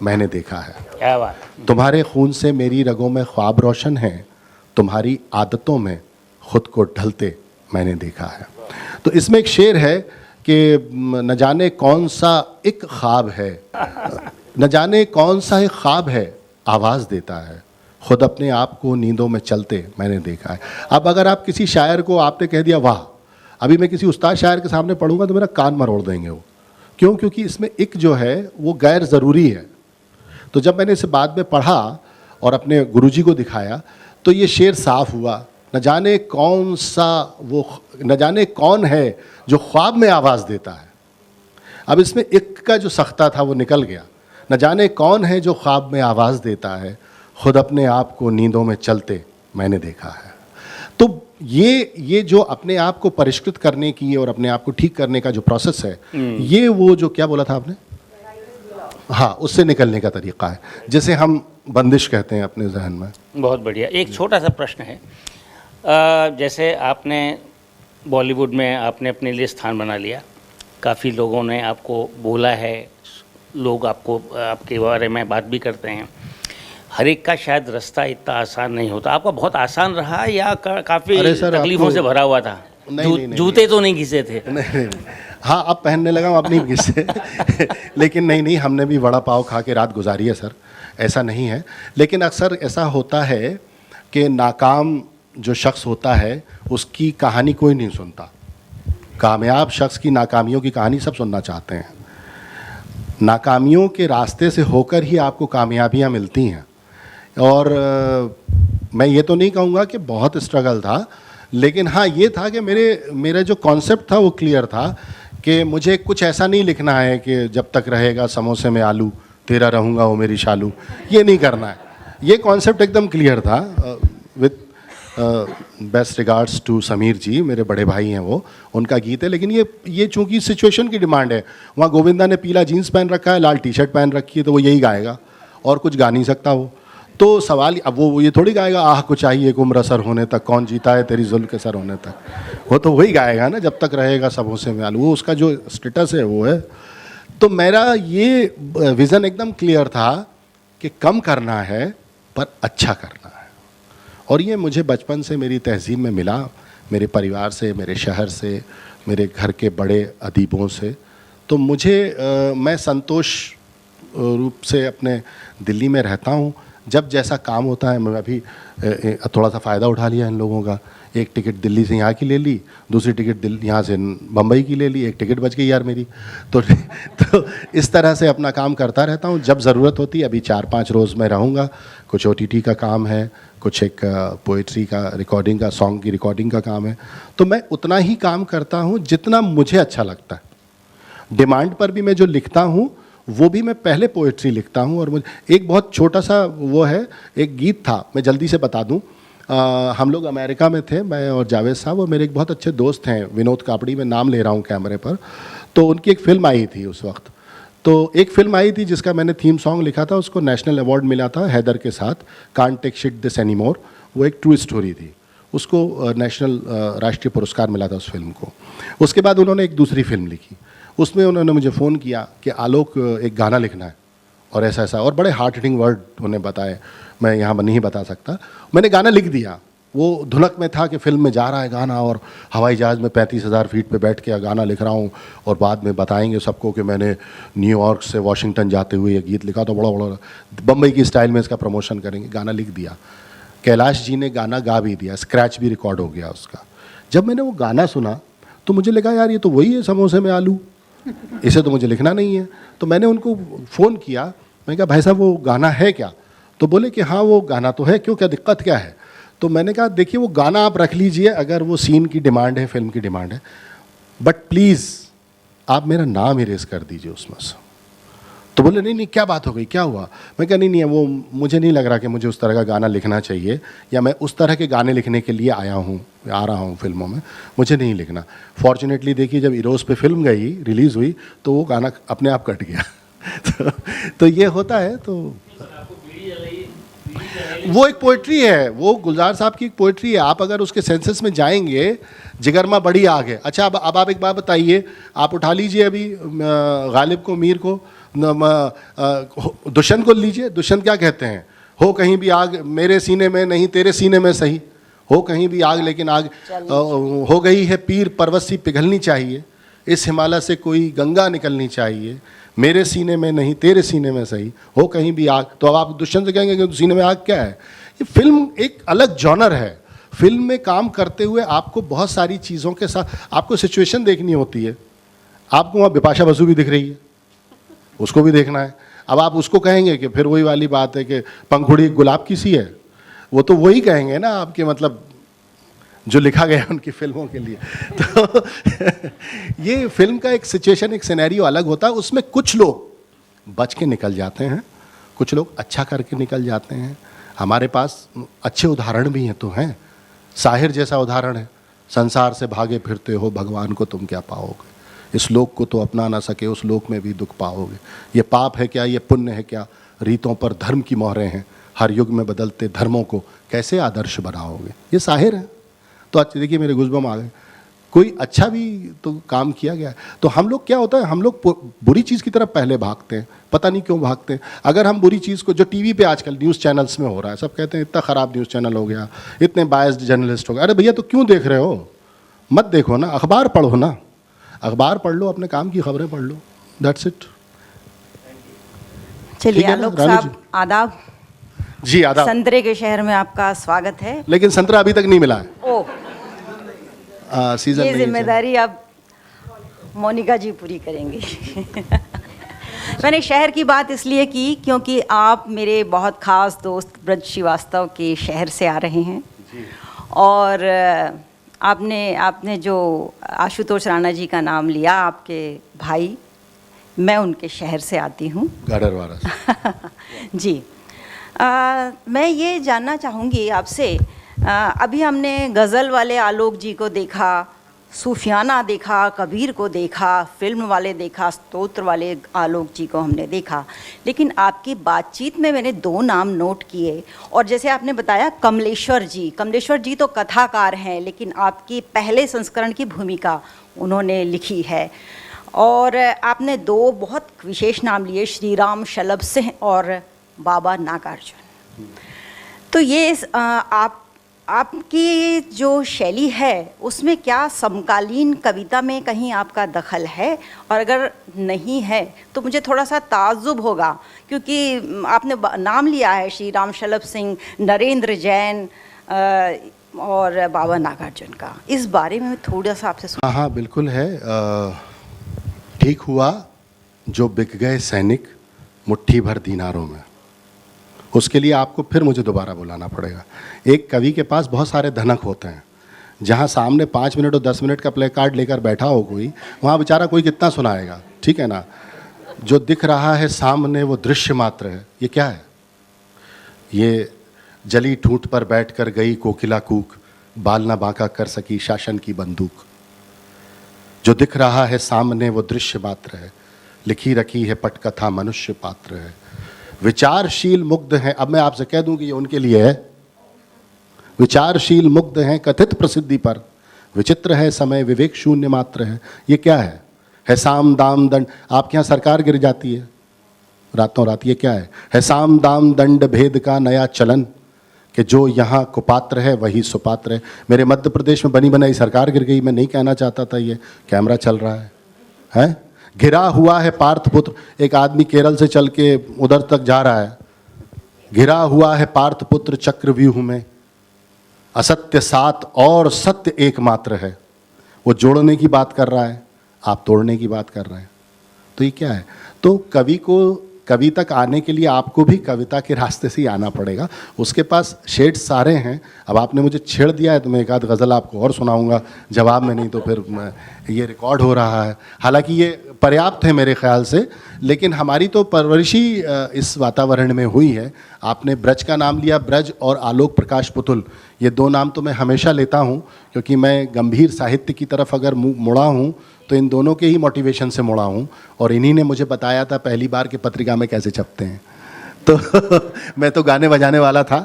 मैंने देखा है। क्या बात। तुम्हारे खून से मेरी रगों में ख्वाब रोशन है, तुम्हारी आदतों में खुद को ढलते मैंने देखा है। तो इसमें एक शेर है कि न जाने कौन सा एक ख्वाब है, न जाने कौन सा एक ख्वाब है आवाज़ देता है, खुद अपने आप को नींदों में चलते मैंने देखा है। अब अगर आप किसी शायर को आपने कह दिया वाह, अभी मैं किसी उस्ताद शायर के सामने पढ़ूंगा तो मेरा कान मरोड़ देंगे वो। क्यों? क्योंकि इसमें एक जो है वो गैर ज़रूरी है। तो जब मैंने इसे बाद में पढ़ा और अपने गुरुजी को दिखाया तो ये शेर साफ हुआ, न जाने कौन सा वो, न जाने कौन है जो ख्वाब में आवाज़ देता है। अब इसमें एक का जो सख्ता था वो निकल गया, न जाने कौन है जो ख्वाब में आवाज़ देता है, खुद अपने आप को नींदों में चलते मैंने देखा है। तो ये जो अपने आप को परिष्कृत करने की और अपने आप को ठीक करने का जो प्रोसेस है, ये वो जो क्या बोला था आपने, हाँ, उससे निकलने का तरीका है, जिसे हम बंदिश कहते हैं अपने जहन में। बहुत बढ़िया। एक छोटा सा प्रश्न है, जैसे आपने बॉलीवुड में आपने अपने लिए स्थान बना लिया, काफ़ी लोगों ने आपको बोला है, लोग आपके बारे में बात भी करते हैं। हर एक का शायद रास्ता इतना आसान नहीं होता, आपका बहुत आसान रहा या काफ़ी तकलीफों से भरा हुआ था? जूते तो नहीं घिसे थे? नहीं। हाँ, अब पहनने लगा हूँ, अब नहीं घिसे। लेकिन नहीं, हमने भी वड़ा पाव खा के रात गुजारी है सर, ऐसा नहीं है। लेकिन अक्सर ऐसा होता है कि नाकाम जो शख्स होता है उसकी कहानी कोई नहीं सुनता। कामयाब शख्स की नाकामियों की कहानी सब सुनना चाहते हैं। नाकामियों के रास्ते से होकर ही आपको कामयाबियाँ मिलती हैं। और मैं ये तो नहीं कहूँगा कि बहुत स्ट्रगल था, लेकिन हाँ ये था कि मेरा जो कॉन्सेप्ट था वो क्लियर था कि मुझे कुछ ऐसा नहीं लिखना है कि जब तक रहेगा समोसे में आलू तेरा रहूँगा वो मेरी शालू, ये नहीं करना है। ये कॉन्सेप्ट एकदम क्लियर था। With best regards to Sameer ji, मेरे बड़े भाई हैं वो, उनका गीत है। लेकिन ये चूंकि सिचुएशन की डिमांड है, वहाँ गोविंदा ने पीला जीन्स पहन रखा है, लाल टी शर्ट पहन रखी है, तो वो यही गाएगा और कुछ गा नहीं सकता वो। तो सवाल अब वो ये थोड़ी गाएगा आह को चाहिए एक उम्र असर होने तक, कौन जीता है तेरी जुल्फ़ के सर होने तक, वो तो वही गाएगा ना जब तक रहेगा समोसे में आलू, वो उसका जो स्टेटस है वो है। तो मेरा ये विज़न एकदम क्लियर था कि कम करना है पर अच्छा करना है। और ये मुझे बचपन से मेरी तहज़ीब में मिला, मेरे परिवार से, मेरे शहर से, मेरे घर के बड़े अदीबों से। तो मुझे मैं संतोष रूप से अपने दिल्ली में रहता हूँ। जब जैसा काम होता है, मैं अभी थोड़ा सा फ़ायदा उठा लिया इन लोगों का। एक टिकट दिल्ली से यहाँ की ले ली, दूसरी टिकट यहाँ से बम्बई की ले ली, एक टिकट बच गई यार मेरी। तो इस तरह से अपना काम करता रहता हूँ। जब ज़रूरत होती है, अभी 4-5 रोज़ मैं रहूँगा। कुछ OTT का काम है, कुछ एक पोइट्री का रिकॉर्डिंग का, सॉन्ग की रिकॉर्डिंग का काम है। तो मैं उतना ही काम करता हूँ जितना मुझे अच्छा लगता है। डिमांड पर भी मैं जो लिखता हूँ वो भी मैं पहले पोइट्री लिखता हूँ। और मुझे एक बहुत छोटा सा वो है, एक गीत था, मैं जल्दी से बता दूँ। हम लोग अमेरिका में थे, मैं और जावेद साहब, और मेरे एक बहुत अच्छे दोस्त हैं विनोद कापड़ी, मैं नाम ले रहा हूँ कैमरे पर। तो उनकी एक फ़िल्म आई थी उस वक्त। तो एक फ़िल्म आई थी जिसका मैंने थीम सॉन्ग लिखा था, उसको नेशनल अवार्ड मिला था हैदर के साथ, can't take shit this anymore. वो एक ट्रू स्टोरी थी, उसको नेशनल राष्ट्रीय पुरस्कार मिला था उस फिल्म को। उसके बाद उन्होंने एक दूसरी फिल्म लिखी, उसमें उन्होंने मुझे फ़ोन किया कि आलोक एक गाना लिखना है और ऐसा ऐसा, और बड़े हार्ट हिटिंग वर्ड उन्हें बताए, मैं यहाँ नहीं बता सकता। मैंने गाना लिख दिया। वो धुनक में था कि फिल्म में जा रहा है गाना और हवाई जहाज़ में 35,000 फीट पे बैठ के गाना लिख रहा हूँ, और बाद में बताएंगे सबको कि मैंने न्यूयॉर्क से वॉशिंगटन जाते हुए ये गीत लिखा, तो बड़ा बड़ा बम्बई की स्टाइल में इसका प्रमोशन करेंगे। गाना लिख दिया, कैलाश जी ने गाना गा भी दिया, स्क्रैच भी रिकॉर्ड हो गया उसका। जब मैंने वो गाना सुना तो मुझे लगा यार ये तो वही है समोसे में आलू, इसे तो मुझे लिखना नहीं है। तो मैंने उनको फ़ोन किया, मैंने कहा भाई साहब वो गाना है क्या? तो बोले कि हाँ वो गाना तो है, क्यों, क्या दिक्कत क्या है? तो मैंने कहा देखिए वो गाना आप रख लीजिए अगर वो सीन की डिमांड है, फिल्म की डिमांड है, बट प्लीज़ आप मेरा नाम इरेज कर दीजिए उसमें से। तो बोले नहीं नहीं क्या बात हो गई, क्या हुआ? मैं कहा नहीं नहीं वो मुझे नहीं लग रहा कि मुझे उस तरह का गाना लिखना चाहिए, या मैं उस तरह के गाने लिखने के लिए आ रहा हूँ फिल्मों में, मुझे नहीं लिखना। फॉर्चुनेटली देखिए जब इरोज़ पे फिल्म गई, रिलीज़ हुई, तो वो गाना अपने आप कट गया। तो ये होता है। तो वो एक पोइट्री है, वो गुलजार साहब की एक पोइट्री है। आप अगर उसके सेंसेस में जाएंगे, जिगरमा बड़ी आग है। अच्छा अब आप एक बात बताइए, आप उठा लीजिए अभी गालिब को, मीर को, दुष्यंत को लीजिए। दुष्यंत क्या कहते हैं? हो कहीं भी आग मेरे सीने में नहीं तेरे सीने में सही, हो कहीं भी आग लेकिन आग हो गई है पीर पर्वत सी पिघलनी चाहिए, इस हिमालय से कोई गंगा निकलनी चाहिए, मेरे सीने में नहीं तेरे सीने में सही, हो कहीं भी आग। तो अब आप दुष्यंत से कहेंगे कि सीने में आग क्या है? ये फिल्म एक अलग जॉनर है। फिल्म में काम करते हुए आपको बहुत सारी चीज़ों के साथ आपको सिचुएशन देखनी होती है। आपको वहाँ बिपाशा बसु भी दिख रही है, उसको भी देखना है। अब आप उसको कहेंगे कि फिर वही वाली बात है कि पंखुड़ी गुलाब की सी है, वो तो वही कहेंगे ना आपके, मतलब जो लिखा गया उनकी फिल्मों के लिए। तो ये फिल्म का एक सिचुएशन, एक सिनेरियो अलग होता है। उसमें कुछ लोग बच के निकल जाते हैं, कुछ लोग अच्छा करके निकल जाते हैं। हमारे पास अच्छे उदाहरण भी हैं तो हैं। साहिर जैसा उदाहरण है, संसार से भागे फिरते हो भगवान को तुम क्या पाओगे, इस लोक को तो अपना ना सके उस लोक में भी दुख पाओगे, ये पाप है क्या ये पुण्य है क्या, रीतों पर धर्म की मोहरें हैं, हर युग में बदलते धर्मों को कैसे आदर्श बनाओगे। ये साहिर है। तो आज देखिए मेरे गुज़बम आ गए, कोई अच्छा भी तो काम किया गया है। तो हम लोग क्या होता है, हम लोग बुरी चीज़ की तरफ पहले भागते हैं, पता नहीं क्यों भागते हैं। अगर हम बुरी चीज़ को, जो टीवी पे आजकल न्यूज़ चैनल्स में हो रहा है, सब कहते हैं इतना ख़राब न्यूज़ चैनल हो गया, इतने बायस्ड जर्नलिस्ट हो गए। अरे भैया तो क्यों देख रहे हो? मत देखो ना, अखबार पढ़ो ना, अखबार पढ़ लो, अपने काम की खबरें पढ़ लो, दैट्स इट। चलिए आलोक साहब आदाब। जी आदाब। संतरे के शहर में आपका स्वागत है। लेकिन संतरा अभी तक नहीं मिला है। ओ, सीजन ये नहीं है। जिम्मेदारी अब मोनिका जी पूरी करेंगी। मैंने शहर की बात इसलिए की क्योंकि आप मेरे बहुत ख़ास दोस्त ब्रज श्रीवास्तव के शहर से आ रहे हैं और आपने जो आशुतोष राणा जी का नाम लिया, आपके भाई, मैं उनके शहर से आती हूँ। गाडरवारा से। जी। मैं ये जानना चाहूँगी आपसे, अभी हमने गज़ल वाले आलोक जी को देखा, सूफियाना देखा, कबीर को देखा, फिल्म वाले देखा, स्तोत्र वाले आलोक जी को हमने देखा, लेकिन आपकी बातचीत में मैंने 2 नाम नोट किए। और जैसे आपने बताया कमलेश्वर जी तो कथाकार हैं, लेकिन आपकी पहले संस्करण की भूमिका उन्होंने लिखी है। और आपने 2 बहुत विशेष नाम लिए, श्री राम शलभ सिंह और बाबा नागार्जुन। तो ये आपकी जो शैली है उसमें क्या समकालीन कविता में कहीं आपका दखल है? और अगर नहीं है तो मुझे थोड़ा सा ताज्जुब होगा, क्योंकि आपने नाम लिया है श्री राम शलभ सिंह, नरेंद्र जैन और बाबा नागार्जुन का। इस बारे में थोड़ा सा आपसे हाँ बिल्कुल है। ठीक हुआ जो बिक गए सैनिक मुट्ठी भर दीनारों में। उसके लिए आपको फिर मुझे दोबारा बुलाना पड़ेगा। एक कवि के पास बहुत सारे धनक होते हैं। जहाँ सामने 5 मिनट और 10 मिनट का प्ले कार्ड लेकर बैठा हो कोई, वहाँ बेचारा कोई कितना सुनाएगा, ठीक है ना। जो दिख रहा है सामने वो दृश्य मात्र है। ये क्या है? ये जली ठूंठ पर बैठकर गई कोकिला कूक, बाल न बांका कर सकी शासन की बंदूक। जो दिख रहा है सामने वो दृश्य मात्र है, लिखी रखी है पटकथा मनुष्य पात्र है। विचारशील मुग्ध हैं, अब मैं आपसे कह दूं कि ये उनके लिए है। विचारशील मुग्ध हैं कथित प्रसिद्धि पर, विचित्र है समय विवेक शून्य मात्र है। ये क्या है साम दाम दंड। आपके यहाँ सरकार गिर जाती है रातों रात। ये क्या है साम दाम दंड भेद का नया चलन, कि जो यहाँ कुपात्र है वही सुपात्र है। मेरे मध्य प्रदेश में बनी बनाई सरकार गिर गई। मैं नहीं कहना चाहता था, ये कैमरा चल रहा है? घिरा हुआ है पार्थपुत्र। एक आदमी केरल से चल के उधर तक जा रहा है। घिरा हुआ है पार्थपुत्र चक्रव्यूह में, असत्य 7 और सत्य एकमात्र है। वो जोड़ने की बात कर रहा है, आप तोड़ने की बात कर रहे हैं। तो ये क्या है? तो कवि को कवि तक आने के लिए आपको भी कविता के रास्ते से ही आना पड़ेगा। उसके पास शेड्स सारे हैं। अब आपने मुझे छेड़ दिया है तो मैं एक आध गज़ल आपको और सुनाऊंगा जवाब में, नहीं तो फिर ये रिकॉर्ड हो रहा है। हालांकि ये पर्याप्त है मेरे ख्याल से, लेकिन हमारी तो परवरिश ही इस वातावरण में हुई है। आपने ब्रज का नाम लिया, ब्रज और आलोक प्रकाश पुतुल, ये 2 नाम तो मैं हमेशा लेता हूँ, क्योंकि मैं गंभीर साहित्य की तरफ अगर मुड़ा हूँ तो इन दोनों के ही मोटिवेशन से मुड़ा हूँ। और इन्हीं ने मुझे बताया था पहली बार कि पत्रिका में कैसे छपते हैं। तो मैं तो गाने बजाने वाला था,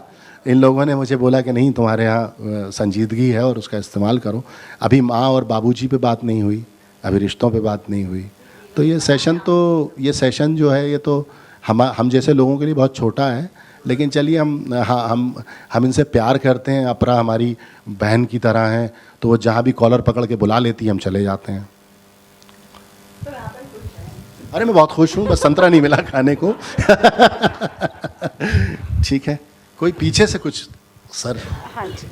इन लोगों ने मुझे बोला कि नहीं, तुम्हारे यहाँ संजीदगी है और उसका इस्तेमाल करो। अभी माँ और बाबूजी पे बात नहीं हुई, अभी रिश्तों पे बात नहीं हुई। तो ये सेशन जो है ये तो हम जैसे लोगों के लिए बहुत छोटा है, लेकिन चलिए हम इनसे प्यार करते हैं। अपरा हमारी बहन की तरह हैं, तो वो जहाँ भी कॉलर पकड़ के बुला लेती है हम चले जाते हैं। अरे मैं बहुत खुश हूँ, बस संतरा नहीं मिला खाने को। ठीक है, कोई पीछे से कुछ सर? हाँ जी।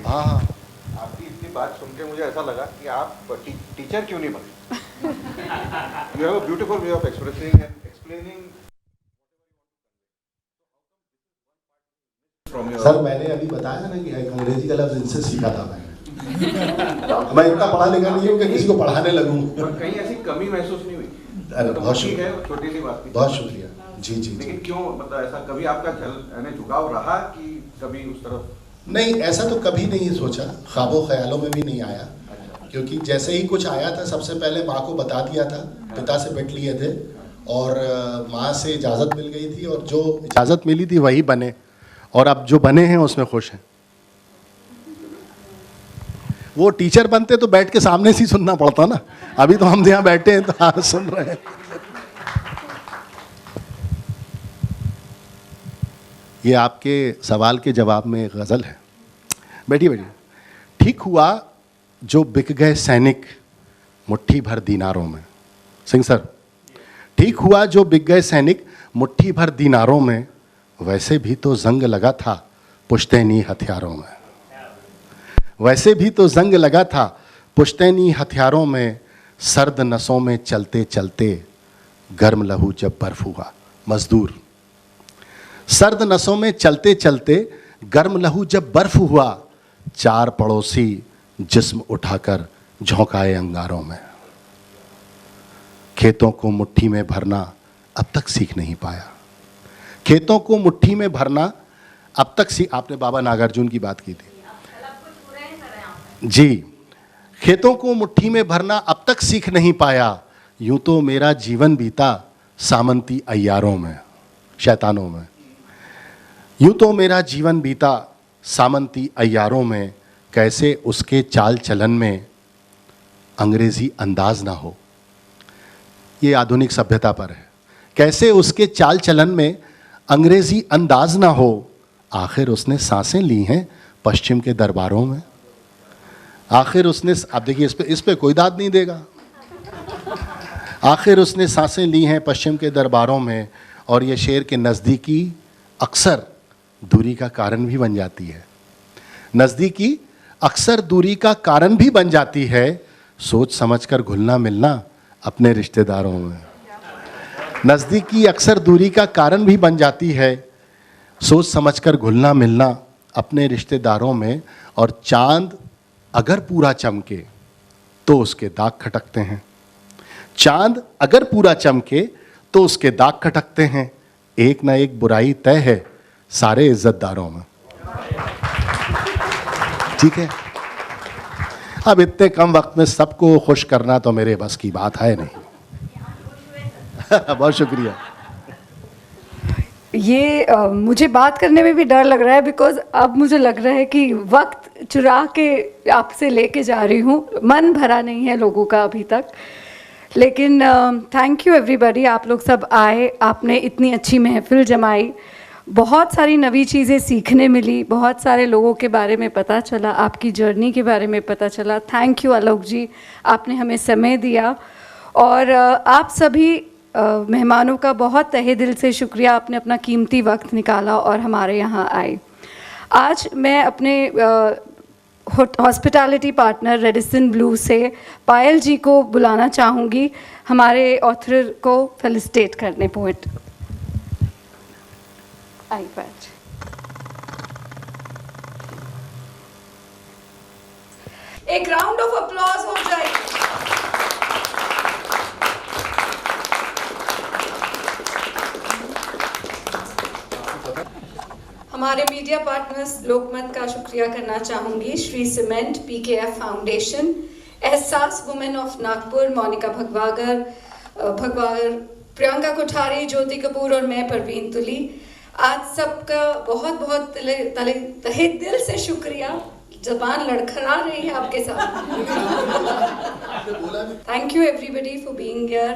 हाँ, आपकी इतनी बात सुन के मुझे ऐसा लगा कि आप टीचर क्यों नहीं बने। You have a beautiful way of expressing and explaining. Sir मैंने अभी बताया ना कि अंग्रेजी का लफ्ज इनसे सीखा था मैं इतना पढ़ा लिखा नहीं हूँ कि किसी को पढ़ाने लगूँ। और कहीं ऐसी कमी महसूस नहीं हुई? अरे तो बहुत ठीक है, शुक्रिया, छोटी सी बात थी। बहुत शुक्रिया। जी जी लेकिन जी। क्यों, मतलब ऐसा कभी आपका यानी झुकाव रहा कि कभी उस तरफ? नहीं, ऐसा तो कभी नहीं सोचा, ख्वाबों ख्यालों में भी नहीं आया। क्योंकि जैसे ही कुछ आया था सबसे पहले माँ को बता दिया था, पिता से पिट लिए थे और माँ से इजाज़त मिल गई थी, और जो इजाज़त मिली थी वही बने, और अब जो बने हैं उसमें खुश हैं। वो टीचर बनते तो बैठ के सामने से ही सुनना पड़ता ना, अभी तो हम यहाँ बैठे हैं तो आप सुन रहे हैं। ये आपके सवाल के जवाब में एक गज़ल है। बैठिए बैठिए। ठीक हुआ जो बिक गए सैनिक मुट्ठी भर दीनारों में। सिंह सर, ठीक हुआ जो बिक गए सैनिक मुट्ठी भर दीनारों में, वैसे भी तो जंग लगा था पुश्तैनी हथियारों में। वैसे भी तो जंग लगा था पुश्तैनी हथियारों में, सर्द नसों में चलते चलते गर्म लहू जब बर्फ हुआ। मजदूर। सर्द नसों में चलते चलते गर्म लहू जब बर्फ हुआ, चार पड़ोसी जिस्म उठाकर झोंकाए अंगारों में। खेतों को मुट्ठी में भरना अब तक सीख नहीं पाया। खेतों को मुट्ठी में भरना अब तक आपने बाबा नागार्जुन की बात की थी जी। खेतों को मुट्ठी में भरना अब तक सीख नहीं पाया, यूं तो मेरा जीवन बीता सामंती अय्यारों में, शैतानों में। यूं तो मेरा जीवन बीता सामंती अय्यारों में, कैसे उसके चाल चलन में अंग्रेजी अंदाज ना हो। ये आधुनिक सभ्यता पर है। कैसे उसके चाल चलन में अंग्रेजी अंदाज ना हो, आखिर उसने सांसें ली हैं पश्चिम के दरबारों में। आखिर उसने, आप देखिए इस पे कोई दाद नहीं देगा। आखिर उसने सांसें ली हैं पश्चिम के दरबारों में, और ये शेर के नज़दीकी अक्सर दूरी का कारण भी बन जाती है। नज़दीकी अक्सर दूरी का कारण भी बन जाती है, सोच समझकर घुलना मिलना अपने रिश्तेदारों में। नज़दीकी अक्सर दूरी का कारण भी बन जाती है, सोच समझकर घुलना मिलना अपने रिश्तेदारों में। और चांद अगर पूरा चमके तो उसके दाग खटकते हैं। चांद अगर पूरा चमके तो उसके दाग खटकते हैं। एक ना एक बुराई तय है सारे इज्जतदारों में। ठीक है, अब इतने कम वक्त में सबको खुश करना तो मेरे बस की बात है नहीं। बहुत शुक्रिया। ये मुझे बात करने में भी डर लग रहा है, बिकॉज अब मुझे लग रहा है कि वक्त चुरा के आपसे लेके जा रही हूँ। मन भरा नहीं है लोगों का अभी तक, लेकिन थैंक यू एवरीबॉडी। आप लोग सब आए, आपने इतनी अच्छी महफिल जमाई, बहुत सारी नवी चीज़ें सीखने मिली, बहुत सारे लोगों के बारे में पता चला, आपकी जर्नी के बारे में पता चला। थैंक यू आलोक जी, आपने हमें समय दिया। और आप सभी मेहमानों का बहुत तहे दिल से शुक्रिया, आपने अपना कीमती वक्त निकाला और हमारे यहाँ आए। आज मैं अपने हॉस्पिटैलिटी पार्टनर रेडिसन ब्लू से पायल जी को बुलाना चाहूँगी, हमारे ऑथर को फेलिसिटेट करने, पोएट। आई पायल। एक राउंड ऑफ अप्लॉज हो जाए। हमारे मीडिया पार्टनर्स लोकमत का शुक्रिया करना चाहूँगी, श्री सीमेंट, PKF फाउंडेशन, एहसास वुमेन ऑफ नागपुर, मोनिका भगवागर, प्रियंका कोठारी, ज्योति कपूर और मैं परवीन तुली। आज सबका बहुत बहुत तहे दिल से शुक्रिया। जबान लड़खड़ा रही है आपके साथ। Thank you everybody for being here.